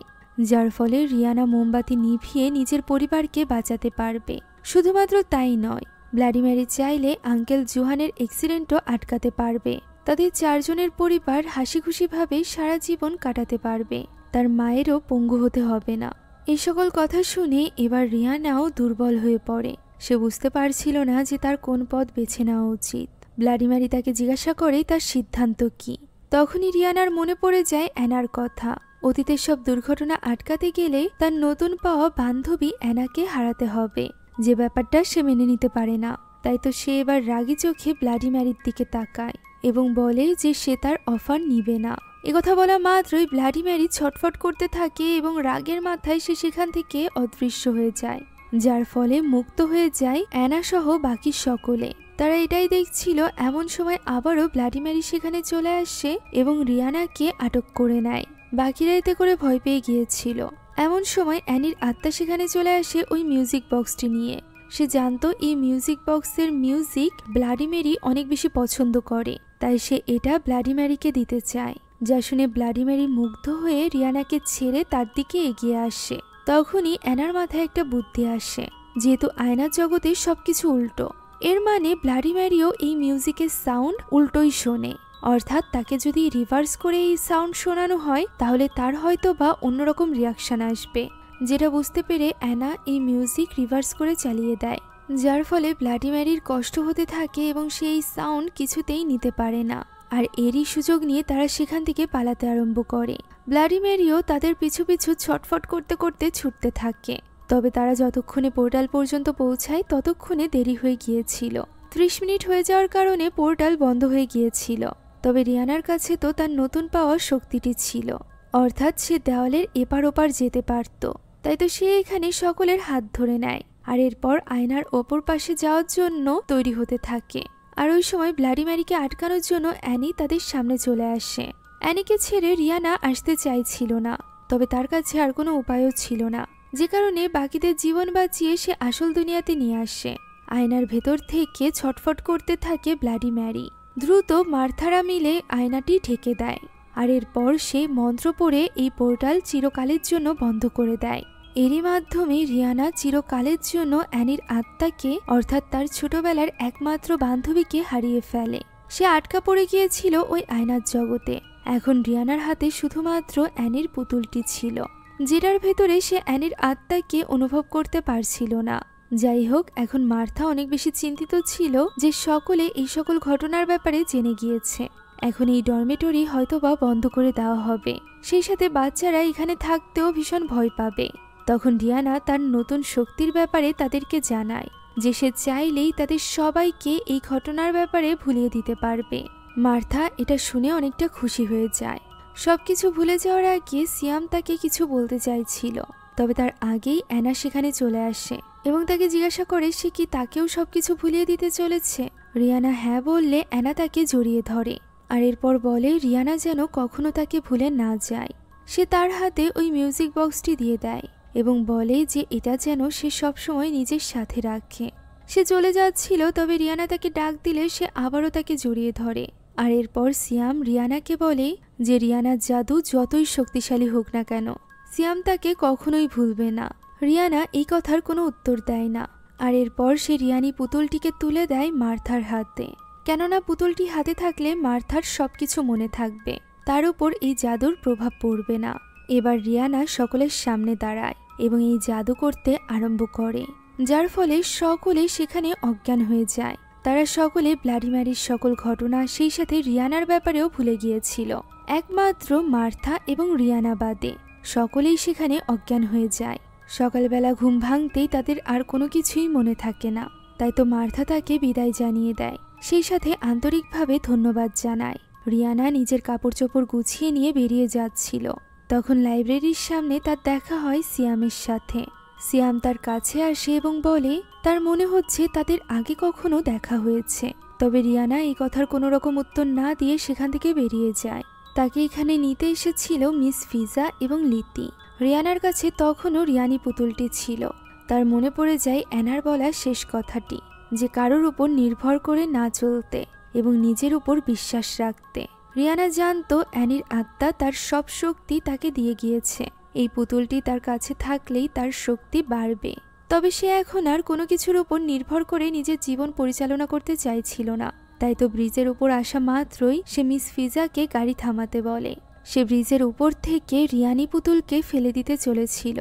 যার ফলে রিয়ানা মোমবাতি নিভিয়ে নিজের পরিবারকে বাঁচাতে পারবে। শুধুমাত্র তাই নয়, ব্লাডি ম্যারি চাইলে আঙ্কেল জোহানের অ্যাক্সিডেন্টও আটকাতে পারবে। তাদের 4 জনের পরিবার হাসি খুশিভাবে সারা জীবন কাটাতে পারবে, তার মায়েরও পঙ্গু হতে হবে না। এই সকল কথা শুনে এবার রিয়ানাও দুর্বল হয়ে পড়ে। সে বুঝতে পারছিল না যে তার কোন পথ বেছে নেওয়া উচিত। ব্লাডি ম্যারি তাকে জিজ্ঞাসা করে তার সিদ্ধান্ত কি। তখনই রিয়ানার মনে পড়ে যায় অ্যানার কথা। অতীতের সব দুর্ঘটনা আটকাতে গেলে তার নতুন পাওয়া বান্ধবী অ্যানাকে হারাতে হবে, যে ব্যাপারটা সে মেনে নিতে পারে না। তাই তো সে এবার রাগী চোখে ব্লাডি ম্যারির দিকে তাকায় এবং বলে যে সে তার অফার নিবে না। একথা বলা মাত্রই ব্লাডি ম্যারি ছটফট করতে থাকে এবং রাগের মাথায় সে সেখান থেকে অদৃশ্য হয়ে যায়, যার ফলে মুক্ত হয়ে যায় অ্যানা সহ বাকি সকলে। তারা এটাই দেখছিল, এমন সময় আবারও ব্লাডি ম্যারি সেখানে চলে আসে এবং রিয়ানাকে আটক করে নেয়। বাকিরা এতে করে ভয় পেয়ে গিয়েছিল। এমন সময় অ্যানির আত্মা সেখানে চলে আসে ওই মিউজিক বক্সটি নিয়ে। সে জানতো এই মিউজিক বক্সের মিউজিক ব্লাডি ম্যারি অনেক বেশি পছন্দ করে, তাই সে এটা ব্লাডি ম্যারিকে দিতে চায়। যা শুনে ব্লাডি ম্যারি মুগ্ধ হয়ে রিয়ানাকে ছেড়ে তার দিকে এগিয়ে আসে। তখনই অ্যানার মাথায় একটা বুদ্ধি আসে, যেহেতু আয়নার জগতে সবকিছু উল্টো, এর মানে ব্লাডি ম্যারিও এই মিউজিকের সাউন্ড উল্টোই শোনে। অর্থাৎ তাকে যদি রিভার্স করে এই সাউন্ড শোনানো হয় তাহলে তার হয়তো বা অন্যরকম রিয়াকশন আসবে, যেটা বুঝতে পেরে অ্যানা এই মিউজিক রিভার্স করে চালিয়ে দেয়, যার ফলে ব্লাডি ম্যারির কষ্ট হতে থাকে এবং সে এই সাউন্ড কিছুতেই নিতে পারে না। আর এরই সুযোগ নিয়ে তারা সেখান থেকে পালাতে আরম্ভ করে। ব্লাডি ম্যারিও তাদের পিছু পিছু ছটফট করতে করতে ছুটতে থাকে। তবে তারা যতক্ষণে পোর্টাল পর্যন্ত পৌঁছায় ততক্ষণে দেরি হয়ে গিয়েছিল। 30 মিনিট হয়ে যাওয়ার কারণে পোর্টাল বন্ধ হয়ে গিয়েছিল। তবে রিয়ানার কাছে তো তার নতুন পাওয়া শক্তিটি ছিল, অর্থাৎ সে দেওয়ালের এপার ওপার যেতে পারত। তাই তো সে এখানে সকলের হাত ধরে নেয় আর এরপর আয়নার ওপর পাশে যাওয়ার জন্য তৈরি হতে থাকে। আর ওই সময় ব্লাডি ম্যারিকে আটকানোর জন্য অ্যানি তাদের সামনে চলে আসে। অ্যানিকে ছেড়ে রিয়ানা আসতে চাইছিল না, তবে তার কাছে আর কোনো উপায়ও ছিল না, যে কারণে বাকিদের জীবন বাঁচিয়ে সে আসল দুনিয়াতে নিয়ে আসে। আয়নার ভেতর থেকে ছটফট করতে থাকে ব্লাডি ম্যারি। দ্রুত মার্থারা মিলে আয়নাটি ঢেকে দেয় আর এরপর সে মন্ত্র পড়ে এই পোর্টাল চিরকালের জন্য বন্ধ করে দেয়। এরই মাধ্যমে রিয়ানা চিরকালের জন্য অ্যানির আত্মাকে, অর্থাৎ তার ছোটবেলার একমাত্র বান্ধবীকে হারিয়ে ফেলে। সে আটকা পড়ে গিয়েছিল ওই আয়নার জগতে। এখন রিয়ানার হাতে শুধুমাত্র অ্যানির পুতুলটি ছিল, যেটার ভেতরে সে অ্যানির আত্মাকে অনুভব করতে পারছিল না। যাই হোক, এখন মার্থা অনেক বেশি চিন্তিত ছিল যে সকলে এই সকল ঘটনার ব্যাপারে জেনে গিয়েছে। এখন এই ডরমেটরি হয়তোবা বন্ধ করে দেওয়া হবে, সেই সাথে বাচ্চারা এখানে থাকতেও ভীষণ ভয় পাবে। তখন রিয়ানা তার নতুন শক্তির ব্যাপারে তাদেরকে জানায় যে সে চাইলেই তাদের সবাইকে এই ঘটনার ব্যাপারে ভুলিয়ে দিতে পারবে। মার্থা এটা শুনে অনেকটা খুশি হয়ে যায়। সবকিছু ভুলে যাওয়ার আগে সিয়াম তাকে কিছু বলতে চাইছিল, তবে তার আগেই অ্যানা সেখানে চলে আসে এবং তাকে জিজ্ঞাসা করে সে কি তাকেও সবকিছু ভুলিয়ে দিতে চলেছে। রিয়ানা হ্যাঁ বললে অ্যানা তাকে জড়িয়ে ধরে আর এরপর বলে রিয়ানা যেন কখনো তাকে ভুলে না যায়। সে তার হাতে ওই মিউজিক বক্সটি দিয়ে দেয় এবং বলে যে এটা যেন সে সবসময় নিজের সাথে রাখে। সে চলে যাচ্ছিল, তবে রিয়ানা তাকে ডাক দিলে সে আবারও তাকে জড়িয়ে ধরে। আর এরপর সিয়াম রিয়ানাকে বলে যে রিয়ানার জাদু যতই শক্তিশালী হোক না কেন সিয়াম তাকে কখনোই ভুলবে না। রিয়ানা এই কথার কোনো উত্তর দেয় না। আর এরপর সে রিয়ানি পুতুলটিকে তুলে দেয় মার্থার হাতে, কেননা পুতুলটি হাতে থাকলে মার্থার সবকিছু মনে থাকবে, তার উপর এই জাদুর প্রভাব পড়বে না। এবার রিয়ানা সকলের সামনে দাঁড়ায় এবং এই জাদু করতে আরম্ভ করে, যার ফলে সকলে সেখানে অজ্ঞান হয়ে যায়। তারা সকলে ব্লাডি ম্যারির সকল ঘটনা সেই সাথে রিয়ানার ব্যাপারেও ভুলে গিয়েছিল। একমাত্র মার্থা এবং রিয়ানা বাদে সকলেই সেখানে অজ্ঞান হয়ে যায়। সকালবেলা ঘুম ভাঙতেই তাদের আর কোনো কিছুই মনে থাকে না। তাই তো মার্থা তাকে বিদায় জানিয়ে দেয়, সেই সাথে আন্তরিকভাবে ধন্যবাদ জানায়। রিয়ানা নিজের কাপড় চোপড় গুছিয়ে নিয়ে বেরিয়ে যাচ্ছিল। তখন লাইব্রেরির সামনে তার দেখা হয় সিয়ামের সাথে। সিয়াম তার কাছে আসে এবং বলে তার মনে হচ্ছে তাদের আগে কখনো দেখা হয়েছে। তবে রিয়ানা এই কথার কোনো রকম উত্তর না দিয়ে সেখান থেকে বেরিয়ে যায়। তাকে এখানে নিতে এসেছিল মিস ফিজা এবং লিতি। রিয়ানার কাছে তখনও রিয়ানি পুতুলটি ছিল। তার মনে পড়ে যায় অ্যানার বলা শেষ কথাটি, যে কারোর উপর নির্ভর করে না চলতে এবং নিজের উপর বিশ্বাস রাখতে। রিয়ানা জানতো অ্যানির আত্মা তার সব শক্তি তাকে দিয়ে গিয়েছে। এই পুতুলটি তার কাছে থাকলেই তার শক্তি বাড়বে। তবে সে এখন আর কোনো কিছুর উপর নির্ভর করে নিজের জীবন পরিচালনা করতে চাইছিল না। তাই তো ব্রিজের উপর আসা মাত্রই সে মিস ফিজাকে গাড়ি থামাতে বলে। সে ব্রিজের উপর থেকে রিয়ানি পুতুলকে ফেলে দিতে চলেছিল,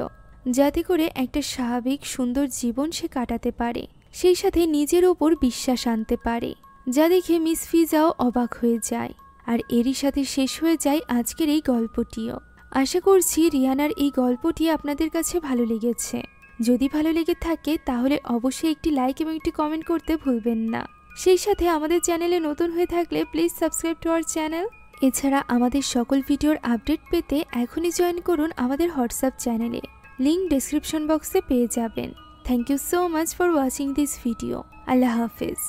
যাতে করে একটা স্বাভাবিক সুন্দর জীবন সে কাটাতে পারে, সেই সাথে নিজের ওপর বিশ্বাস আনতে পারে। যা দেখে মিস ফিজাও অবাক হয়ে যায়। আর এরই সাথে শেষ হয়ে যায় আজকের এই গল্পটিও। আশা করছি রিয়ানার এই গল্পটি আপনাদের কাছে ভালো লেগেছে। যদি ভালো লেগে থাকে তাহলে অবশ্যই একটি লাইক এবং একটি কমেন্ট করতে ভুলবেন না। সেই সাথে আমাদের চ্যানেলে নতুন হয়ে থাকলে please subscribe to our channel. এছাড়া আমাদের সকল ভিডিওর আপডেট পেতে এখনই জয়েন করুন আমাদের হোয়াটসঅ্যাপ চ্যানেলে। লিংক ডেসক্রিপশন বক্সে পেয়ে যাবেন। Thank you so much for watching this video. আল্লাহ হাফেজ।